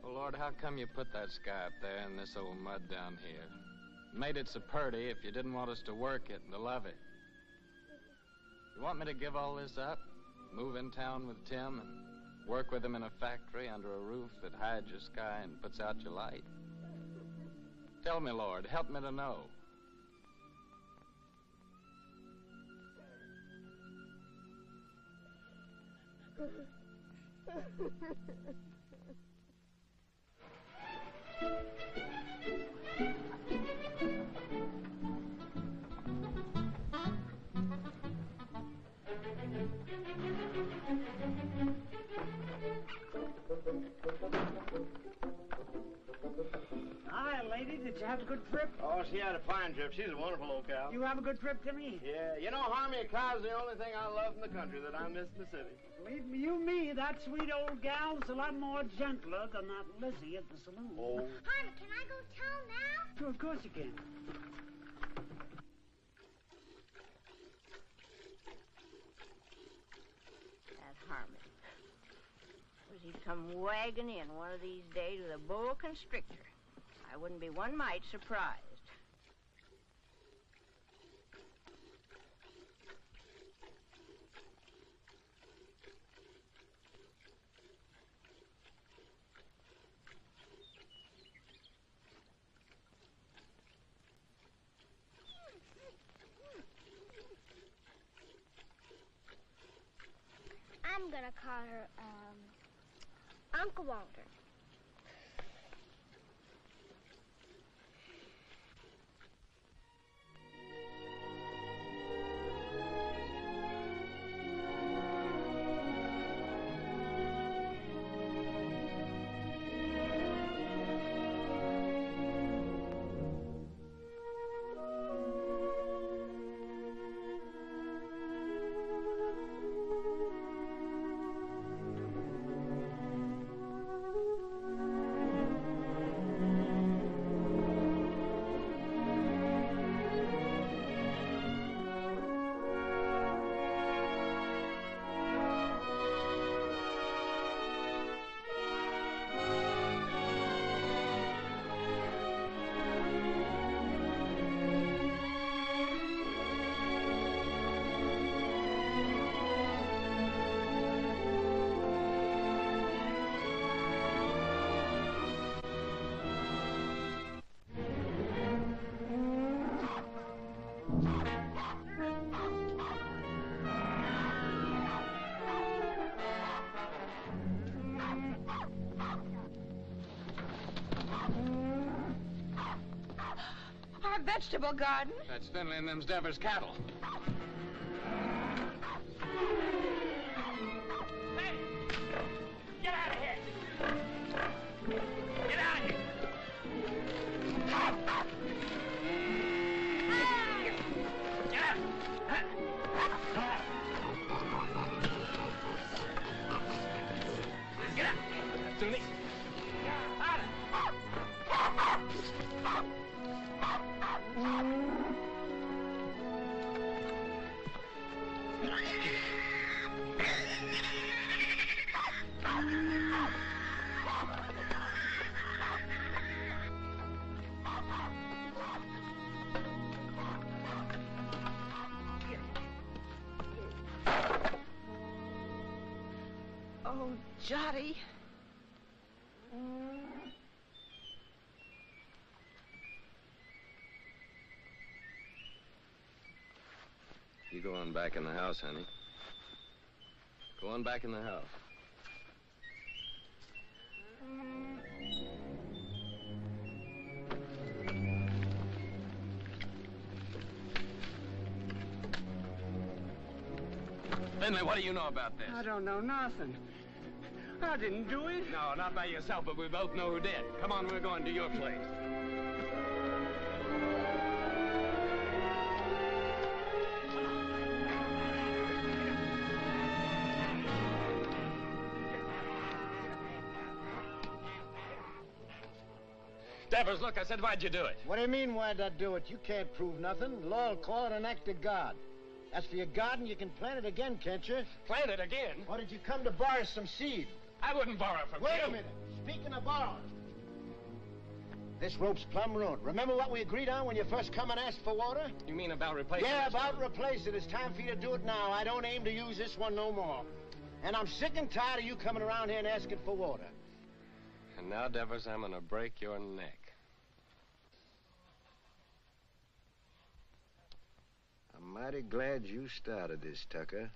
Oh, Lord, how come you put that sky up there and this old mud down here? Made it so purty if you didn't want us to work it and to love it. You want me to give all this up? Move in town with Tim and work with him in a factory under a roof that hides your sky and puts out your light? Tell me, Lord, help me to know. Hi, lady. Did you have a good trip? Oh, she had a fine trip. She's a wonderful old cow. You have a good trip, Timmy? Yeah, you know, Harmy, a cow's the only thing I love in the country that I miss in the city. Believe me, that sweet old gal's a lot more gentler than that Lizzie at the saloon. Oh. Harmy, can I go tell now? Sure, of course you can. That Harmy. Suppose he'd come wagging in one of these days with a boa constrictor. I wouldn't be one mite surprised. I'm gonna call her, Uncle Walter. Our vegetable garden? That's Finley and them's Devers cattle. Hey! Get out of here! Get out of here! Get out! Get out! Tony! Oh, Jotty. You go on back in the house, honey. Go on back in the house. Finley, what do you know about this? I don't know nothing. I didn't do it. No, not by yourself, but we both know who did. Come on, we're going to your place. Devers, look, I said, why'd you do it? What do you mean, why'd I do it? You can't prove nothing. The law will call it an act of God. As for your garden, you can plant it again, can't you? Plant it again? Or did you come to borrow some seed? I wouldn't borrow from you. Wait a minute. Speaking of borrowing. This rope's plumb ruined. Remember what we agreed on when you first come and asked for water? You mean about replacing Yeah, this about one? replace it. It's time for you to do it now. I don't aim to use this one no more. And I'm sick and tired of you coming around here and asking for water. And now, Devers, I'm gonna break your neck. I'm mighty glad you started this, Tucker.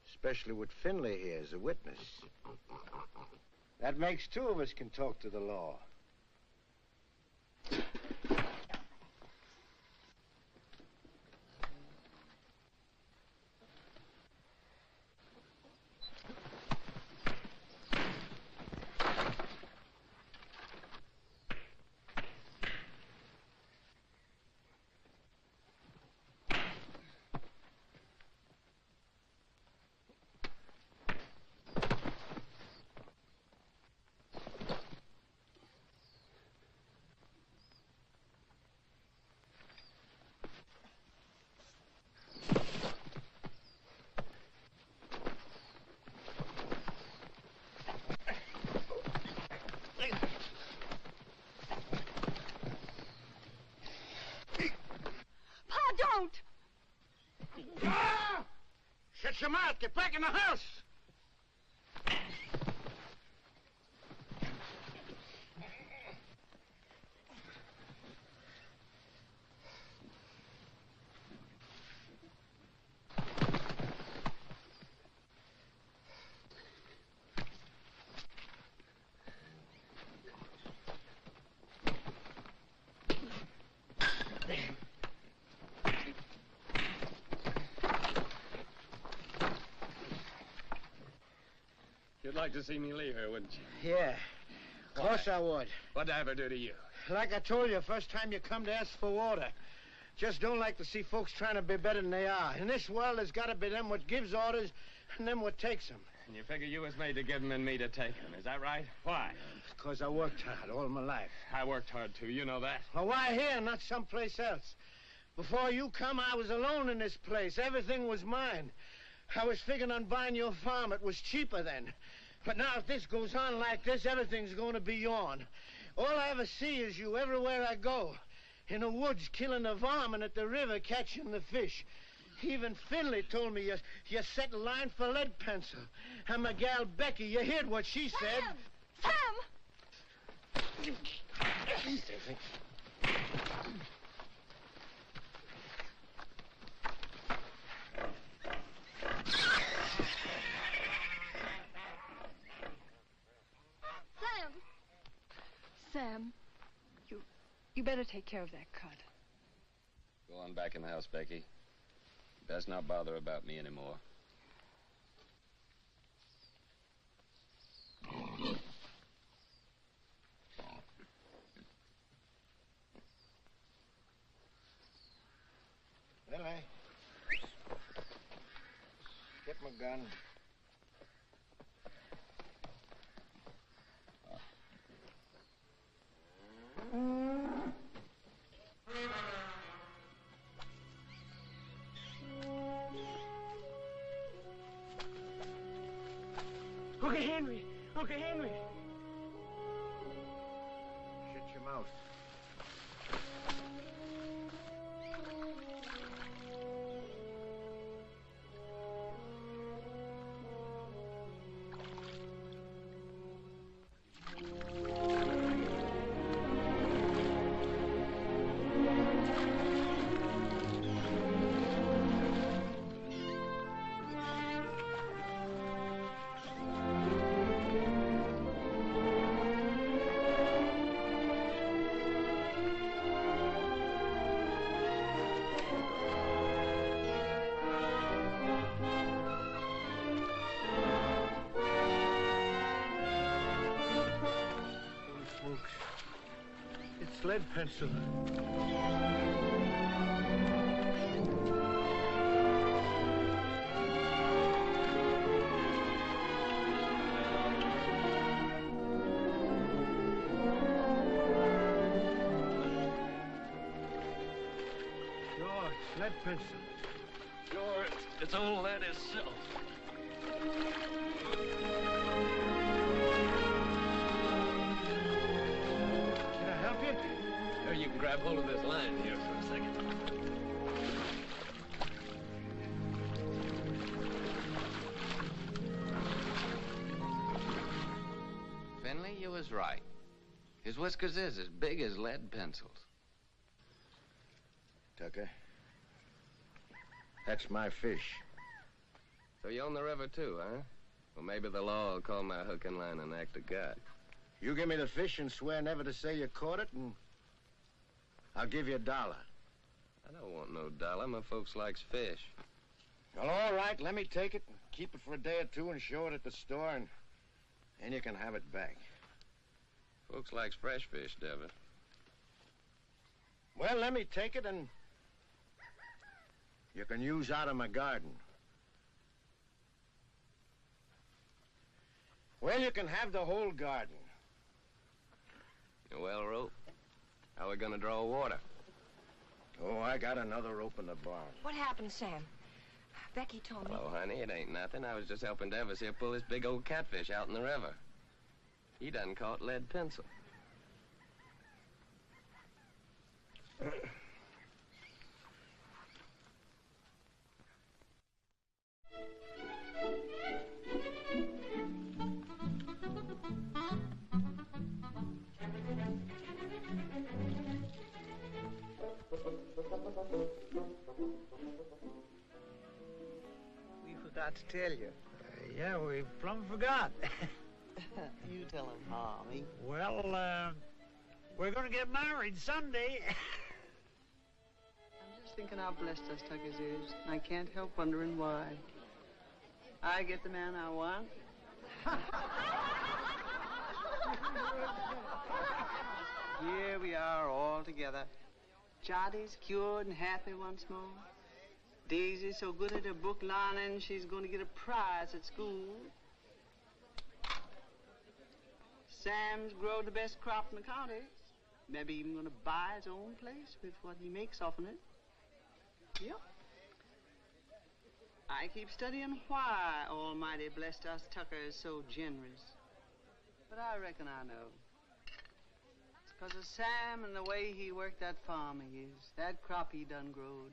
Especially with Finley here as a witness. That makes two of us can talk to the law. Shut your mouth. Get back in the house. You'd like to see me leave her, wouldn't you? Yeah, of course I would. What'd I ever do to you? Like I told you, first time you come to ask for water. Just don't like to see folks trying to be better than they are. In this world, there's got to be them what gives orders and them what takes them. And you figure you was made to give them and me to take them. Is that right? Why? Because I worked hard all my life. I worked hard, too. You know that. Well, why here, not someplace else? Before you come, I was alone in this place. Everything was mine. I was figuring on buying your farm. It was cheaper then. But now if this goes on like this, everything's going to be yourn. All I ever see is you everywhere I go. In the woods killing the varmint, at the river catching the fish. Even Finley told me you set line for lead pencil. And my gal Becky, you heard what she said. Sam! Sam, you better take care of that cut. Go on back in the house, Becky. Best not bother about me anymore. Well, get my gun. Uncle Henry! Uncle Henry! Shut your mouth. It's lead pencil. Sure, it's lead pencil. Sure, it's all that is so. Can I help you? Here, you can grab hold of this line here for a second. Finley, you was right. His whiskers is as big as lead pencils. Tucker, That's my fish. So you own the river too, huh? Well, maybe the law will call my hook and line an act of God. You give me the fish and swear never to say you caught it, and I'll give you $1. I don't want no dollar. My folks likes fish. Well, all right, let me take it and keep it for a day or two and show it at the store, and then you can have it back. Folks likes fresh fish, Devitt. Well, let me take it, and you can use out of my garden. Well, you can have the whole garden. Well, Rope, how are we gonna draw water? Oh, I got another rope in the barn. What happened, Sam? Becky told me. Hello, honey, it ain't nothing. I was just helping Devis here pull this big old catfish out in the river. He done caught lead pencil. We forgot to tell you. Yeah, we plumb forgot. You tell him, Harmy. Well, we're gonna get married Sunday. I'm just thinking how blessed us Tuckers is. I can't help wondering why. I get the man I want. Here we are all together. Jotty's cured and happy once more. Daisy's so good at her book learning, she's going to get a prize at school. Sam's grown the best crop in the county. Maybe even going to buy his own place with what he makes off of it. Yep. I keep studying why Almighty blessed us Tuckers so generous. But I reckon I know. It's 'cause of Sam and the way he worked that farm of his. That crop he done growed.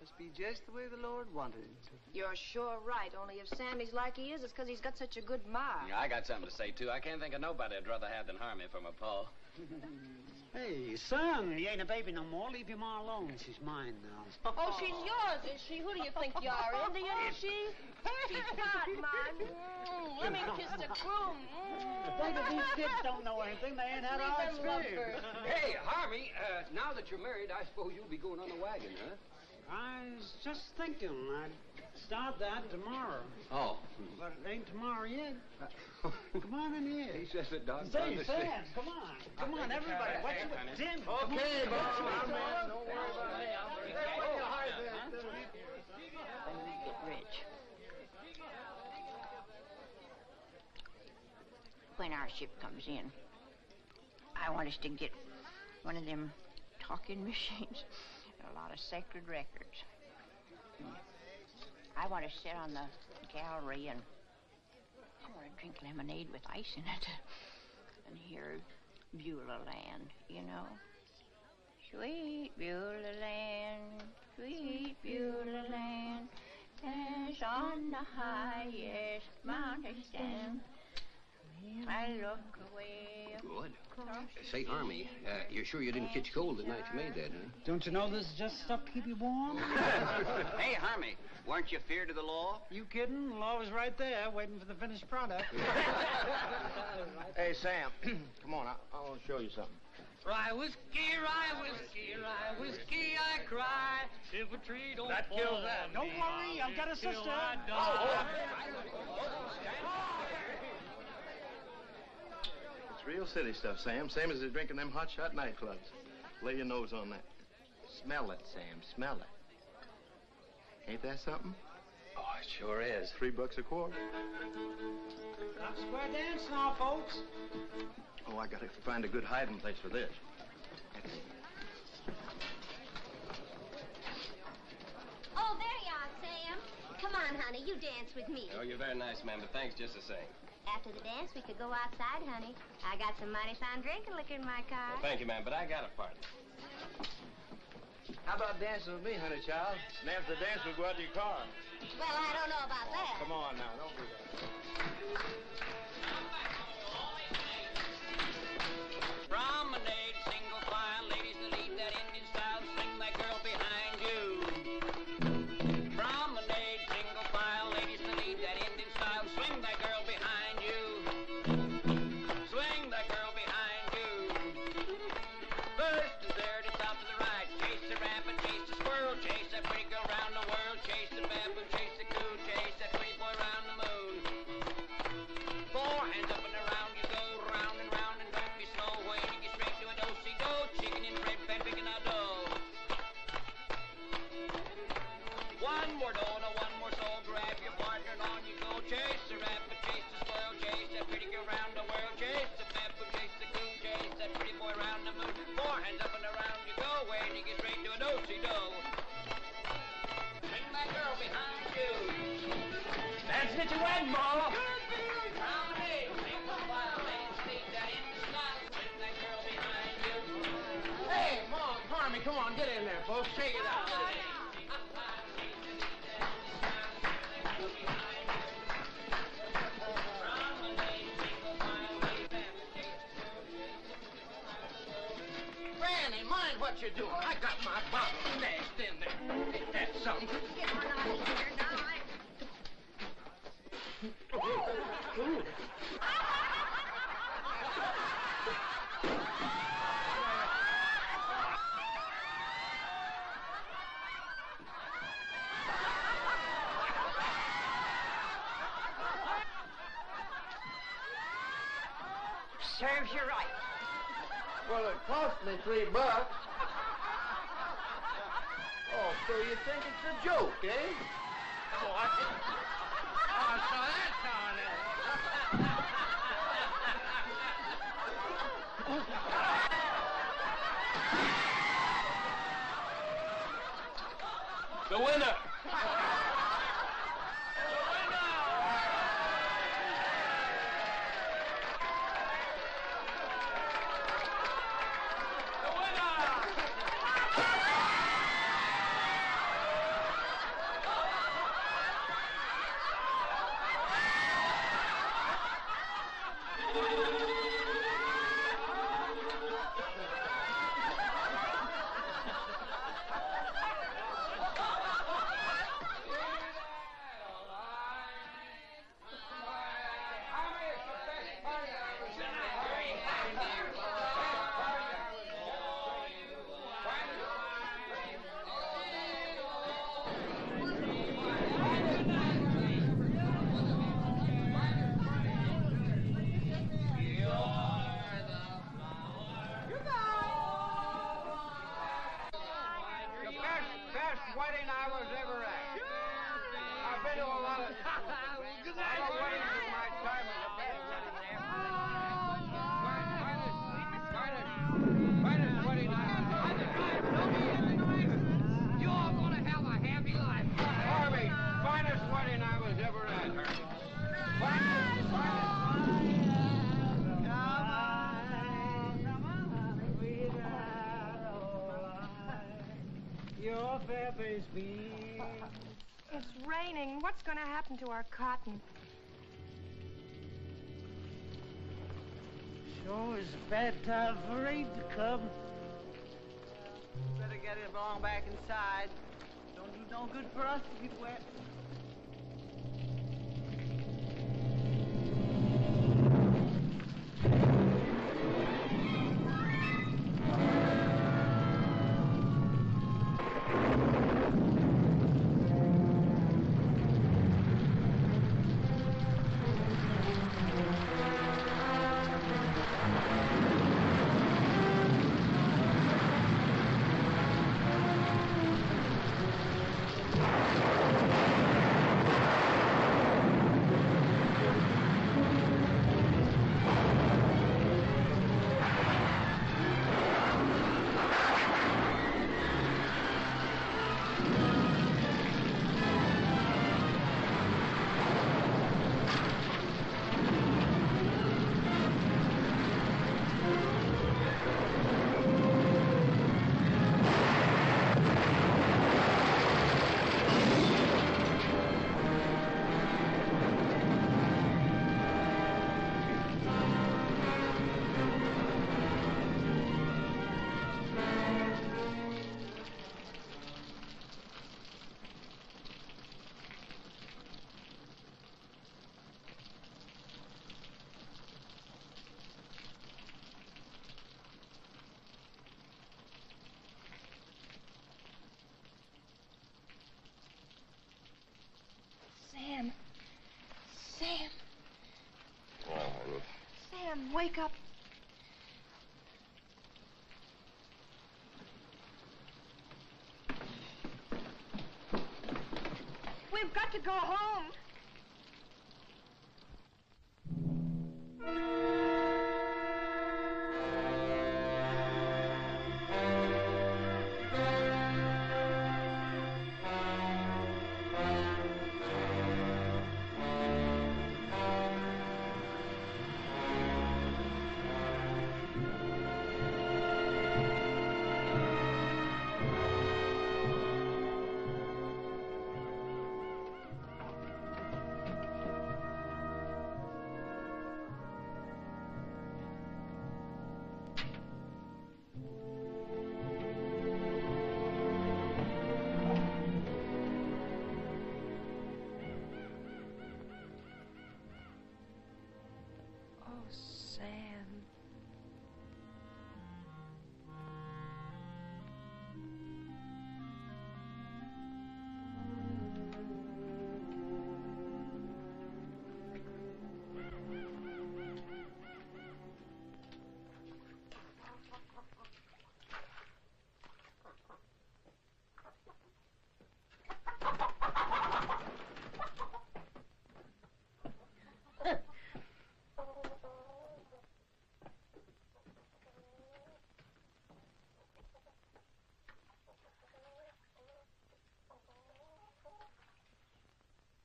Must be just the way the Lord wanted it to. You're sure right, only if Sammy's like he is, it's 'cause he's got such a good ma. Yeah, I got something to say, too. I can't think of nobody I'd rather have than Harmy for my pa. Hey, son, you ain't a baby no more. Leave your ma alone. She's mine now. Oh, she's yours, is she? Who do you think you are, Indian, is she? She's not mine. Let me kiss the groom. Think if these kids don't know anything, they ain't had our experience. Hey, Harmy, now that you're married, I suppose you'll be going on the wagon, huh? I was just thinking I'd start that tomorrow. Oh. But it ain't tomorrow yet. Come on in here. He says it, Doc. Say, Sam, come on. Come on, everybody. What's with Tim? Okay, boss. Don't worry about me. When we get rich. When our ship comes in, I want us to get one of them talking machines and a lot of sacred records. I want to sit on the gallery and I want to drink lemonade with ice in it and hear Beulah Land, you know. Sweet Beulah Land, sweet Beulah Land, as on the highest mountain stand. I look away. Good. Say, Harmy, you're sure you didn't catch cold the night you made that, huh? Don't you know this is just stuff to keep you warm? Hey, Harmy, weren't you feared of the law? You kidding? The law was right there, waiting for the finished product. Hey, Sam, come on. I want to show you something. Rye whiskey, rye whiskey, rye whiskey, I cry. If a tree don't That fall kills that. on Don't me, worry, I've got a till sister. I die. It's real city stuff, Sam. Same as they're drinking them hot shot nightclubs. Lay your nose on that. Smell it, Sam. Smell it. Ain't that something? Oh, it sure is. $3 a quart. Stop square dance now, folks. Oh, I gotta find a good hiding place for this. Oh, there you are, Sam. Come on, honey, you dance with me. Oh, you're very nice, ma'am, but thanks just the same. After the dance, we could go outside, honey. I got some mighty fine drinking liquor in my car. Well, thank you, ma'am, but I got a party. How about dancing with me, honey child? And after the dance, we'll go out to your car. Well, I don't know about that. Come on now, don't do that. Promenade, single file, ladies that lead that Indian style, swing that girl behind you. forward. On a one more soul, grab your partner and on you go. Chase the rabbit, chase the squirrel, chase that pretty girl round the world. Chase the baboon, chase the coon, chase that pretty boy round the moon. Four hands up and around you go. When you get straight to a do-si-do. Bring that girl behind you. That's it, you went, Ma. Hey, Mom, Harmy, come on, get in there, folks. Shake it out. Granny, mind what you're doing. I got my bottle stashed in there. Ain't that something? Get on out of here now. Serves you right. Well, it cost me $3. Oh, so you think it's a joke, eh? What? Oh, so that's how it is. The winner. Wedding I was ever at. I've been to a lot of weddings in my time as a best wedding there. Finest wedding I ever. You all gonna have a happy life. Harvey, finest wedding I was ever at, Harvey. Finest. Your fair face beams. It's raining. What's going to happen to our cotton? Sure is a bad time for rain to come. Better get it along back inside. Don't do no good for us to get wet. Sam. Sam. Oh, Ruth. Sam, wake up. we've got to go home.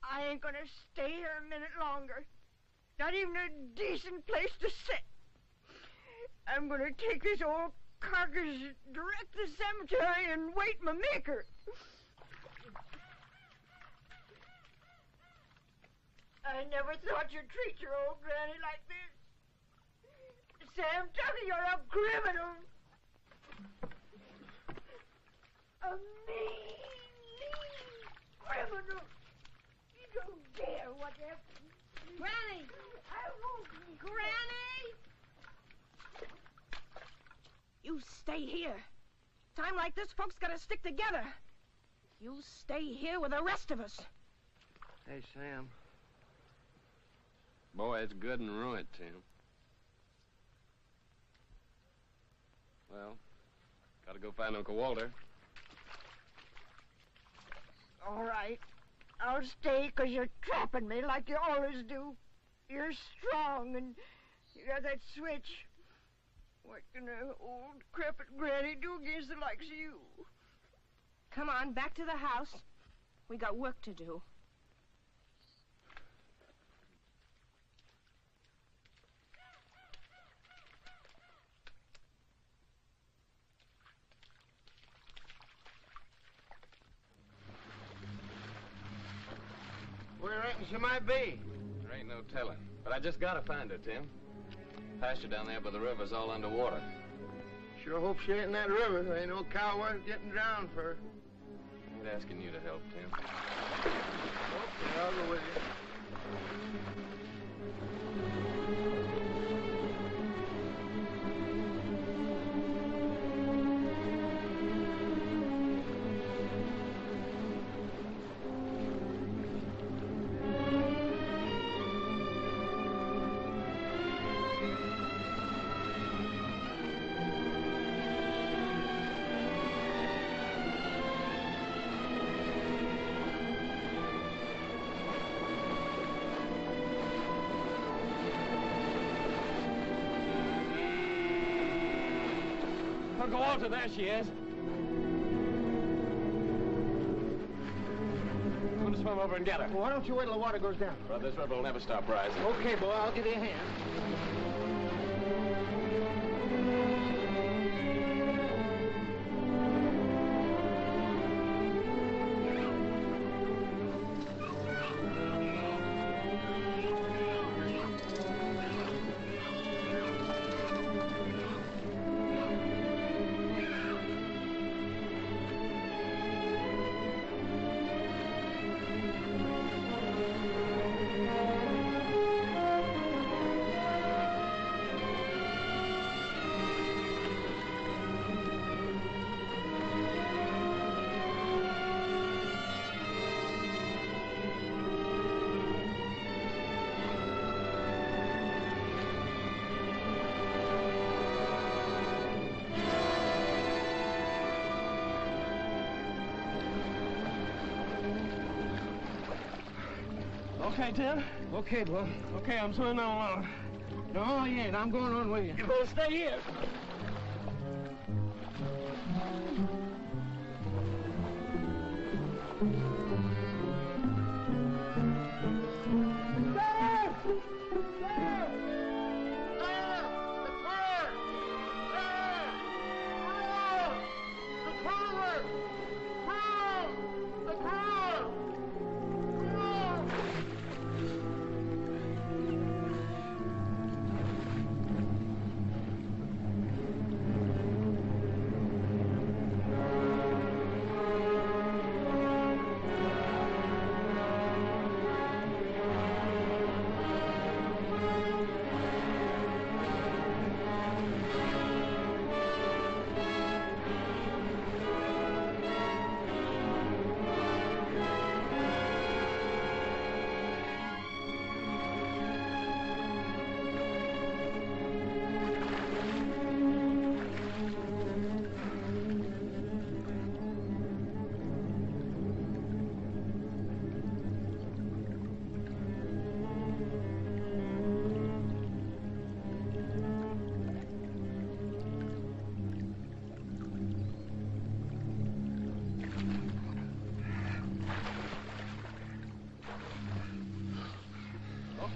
I ain't gonna stay here a minute longer. Not even a decent place to sit. I'm gonna take this old carcass direct to the cemetery and wait my maker. I never thought you'd treat your old granny like this. Sam Tucker, you're a criminal. A mean criminal. You don't dare whatever. Granny! I won't. Granny! You stay here. Time like this, folks gotta stick together. You stay here with the rest of us. Hey, Sam. Boy, it's good and ruined, Tim. Well, gotta go find Uncle Walter. All right. I'll stay 'cause you're trapping me like you always do. You're strong and you got that switch. What can an old crepit granny do against the likes of you? Come on, back to the house. We got work to do. Where I reckon she might be? There ain't no telling. But I just gotta find her, Tim. Pasture down there by the river's all underwater. Sure hope she ain't in that river. There ain't no cow worth getting drowned for her. I ain't asking you to help, Tim. Okay, I'll go with you. Uncle Walter, there she is. I'm going to swim over and get her. Well, why don't you wait till the water goes down? Well, this river will never stop rising. Okay, boy, I'll give you a hand. Okay, Tim. Okay, boy. Okay, I'm swimming on along. No, you ain't. I'm going on with you. You're gonna stay here.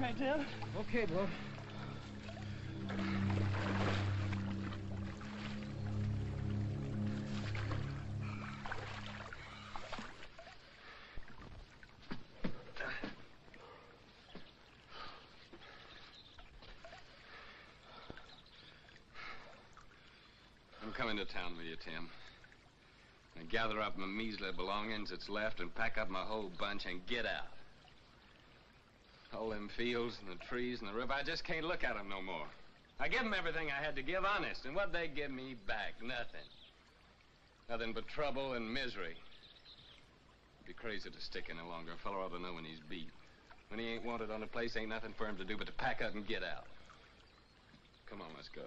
Okay, Tim. Okay, boy. I'm coming to town with you, Tim. And gather up my measly belongings that's left and pack up my whole bunch and get out. All them fields and the trees and the river, I just can't look at them no more. I give them everything I had to give, honest, and what'd they give me back? Nothing. Nothing but trouble and misery. It'd be crazy to stick any longer. A fellow ought to know when he's beat. When he ain't wanted on a place, ain't nothing for him to do but to pack up and get out. Come on, let's go.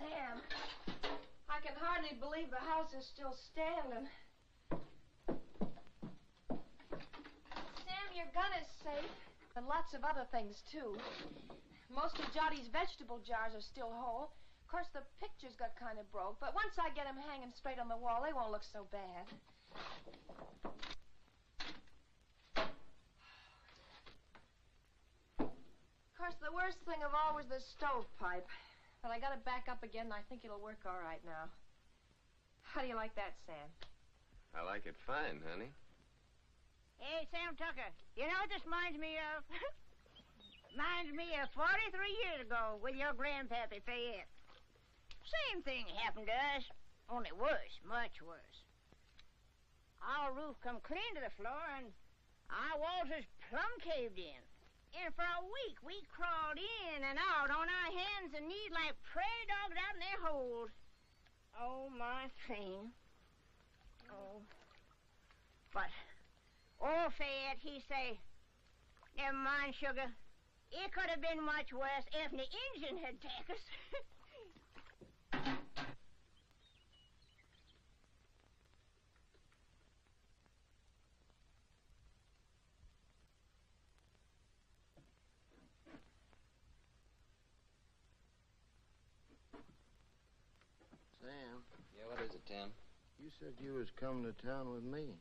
Sam, I can hardly believe the house is still standing. Sam, your gun is safe, and lots of other things, too. Most of Jotty's vegetable jars are still whole. Of course, the pictures got kind of broke, but once I get them hanging straight on the wall, they won't look so bad. Of course, the worst thing of all was the stovepipe. But I got it back up again, and I think it'll work all right now. How do you like that, Sam? I like it fine, honey. Hey, Sam Tucker, you know what this reminds me of? Reminds me of 43 years ago with your grandpappy Fayette. Same thing happened to us, only worse, much worse. Our roof come clean to the floor, and our walls is plumb caved in. And for a week, we crawled in and out on our hands and knees like prairie dogs out in their holes. Oh, my thing. Oh. But old Fayette, he say, never mind, sugar. It could have been much worse if the engine had taken us. Sam. Yeah, what is it, Tim? You said you was coming to town with me.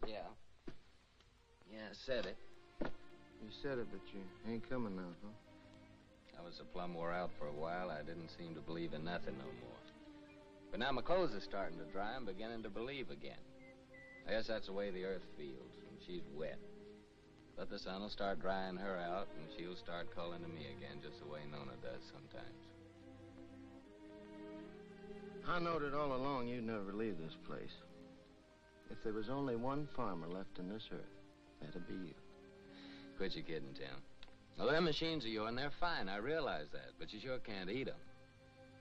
Yeah. Yeah, I said it. You said it, but you ain't coming now, huh? I was so plumb wore out for a while, I didn't seem to believe in nothing no more. But now my clothes are starting to dry, I'm beginning to believe again. I guess that's the way the earth feels when she's wet. But the sun will start drying her out, and she'll start calling to me again, just the way Nona does sometimes. I knowed it all along you'd never leave this place. If there was only one farmer left in this earth, that'd be you. Quit your kidding, Tim. Well, them machines of yours, they're fine, I realize that, but you sure can't eat them.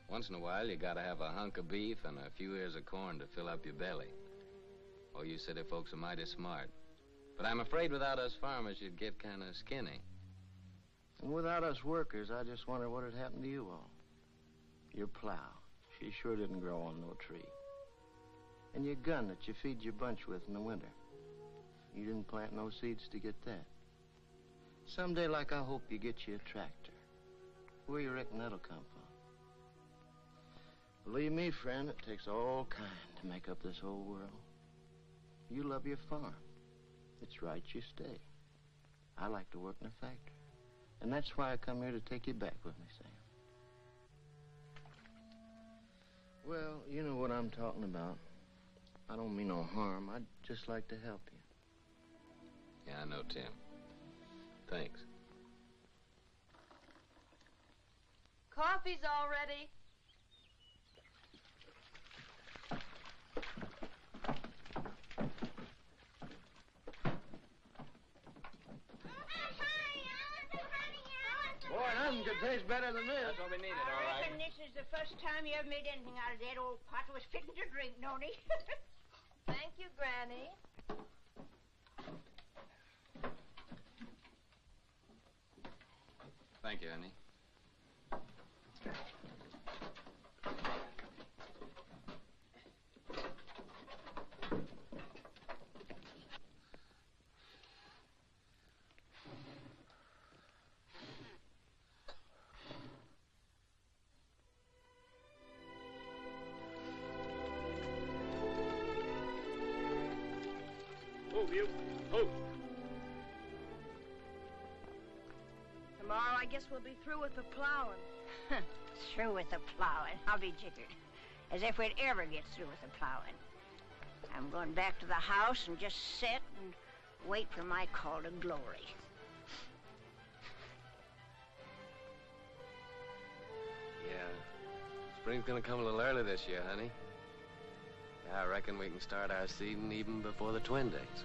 Once in a while, you gotta have a hunk of beef and a few ears of corn to fill up your belly. Oh, you city folks are mighty smart. But I'm afraid without us farmers, you'd get kind of skinny. And without us workers, I just wonder what had happened to you all. Your plow, she sure didn't grow on no tree. And your gun that you feed your bunch with in the winter. You didn't plant no seeds to get that. Someday, like, I hope you get you a tractor. Where you reckon that'll come from? Believe me, friend, it takes all kind to make up this whole world. You love your farm. It's right you stay. I like to work in a factory. And that's why I come here to take you back with me, Sam. Well, you know what I'm talking about. I don't mean no harm. I'd just like to help you. Yeah, I know, Tim. Thanks. Coffee's all ready. Boy, nothing could taste better than this. That's what we needed, all I right. reckon this is the first time you ever made anything out of that old pot that was fitting to drink, don't he? Thank you, Granny. Thank you, honey. Move, you. Move. Tomorrow, I guess we'll be through with the plowing. Through with the plowing. I'll be jiggered. As if we'd ever get through with the plowing. I'm going back to the house and just sit and wait for my call to glory. Yeah. Spring's gonna come a little early this year, honey. Yeah, I reckon we can start our seeding even before the twin days.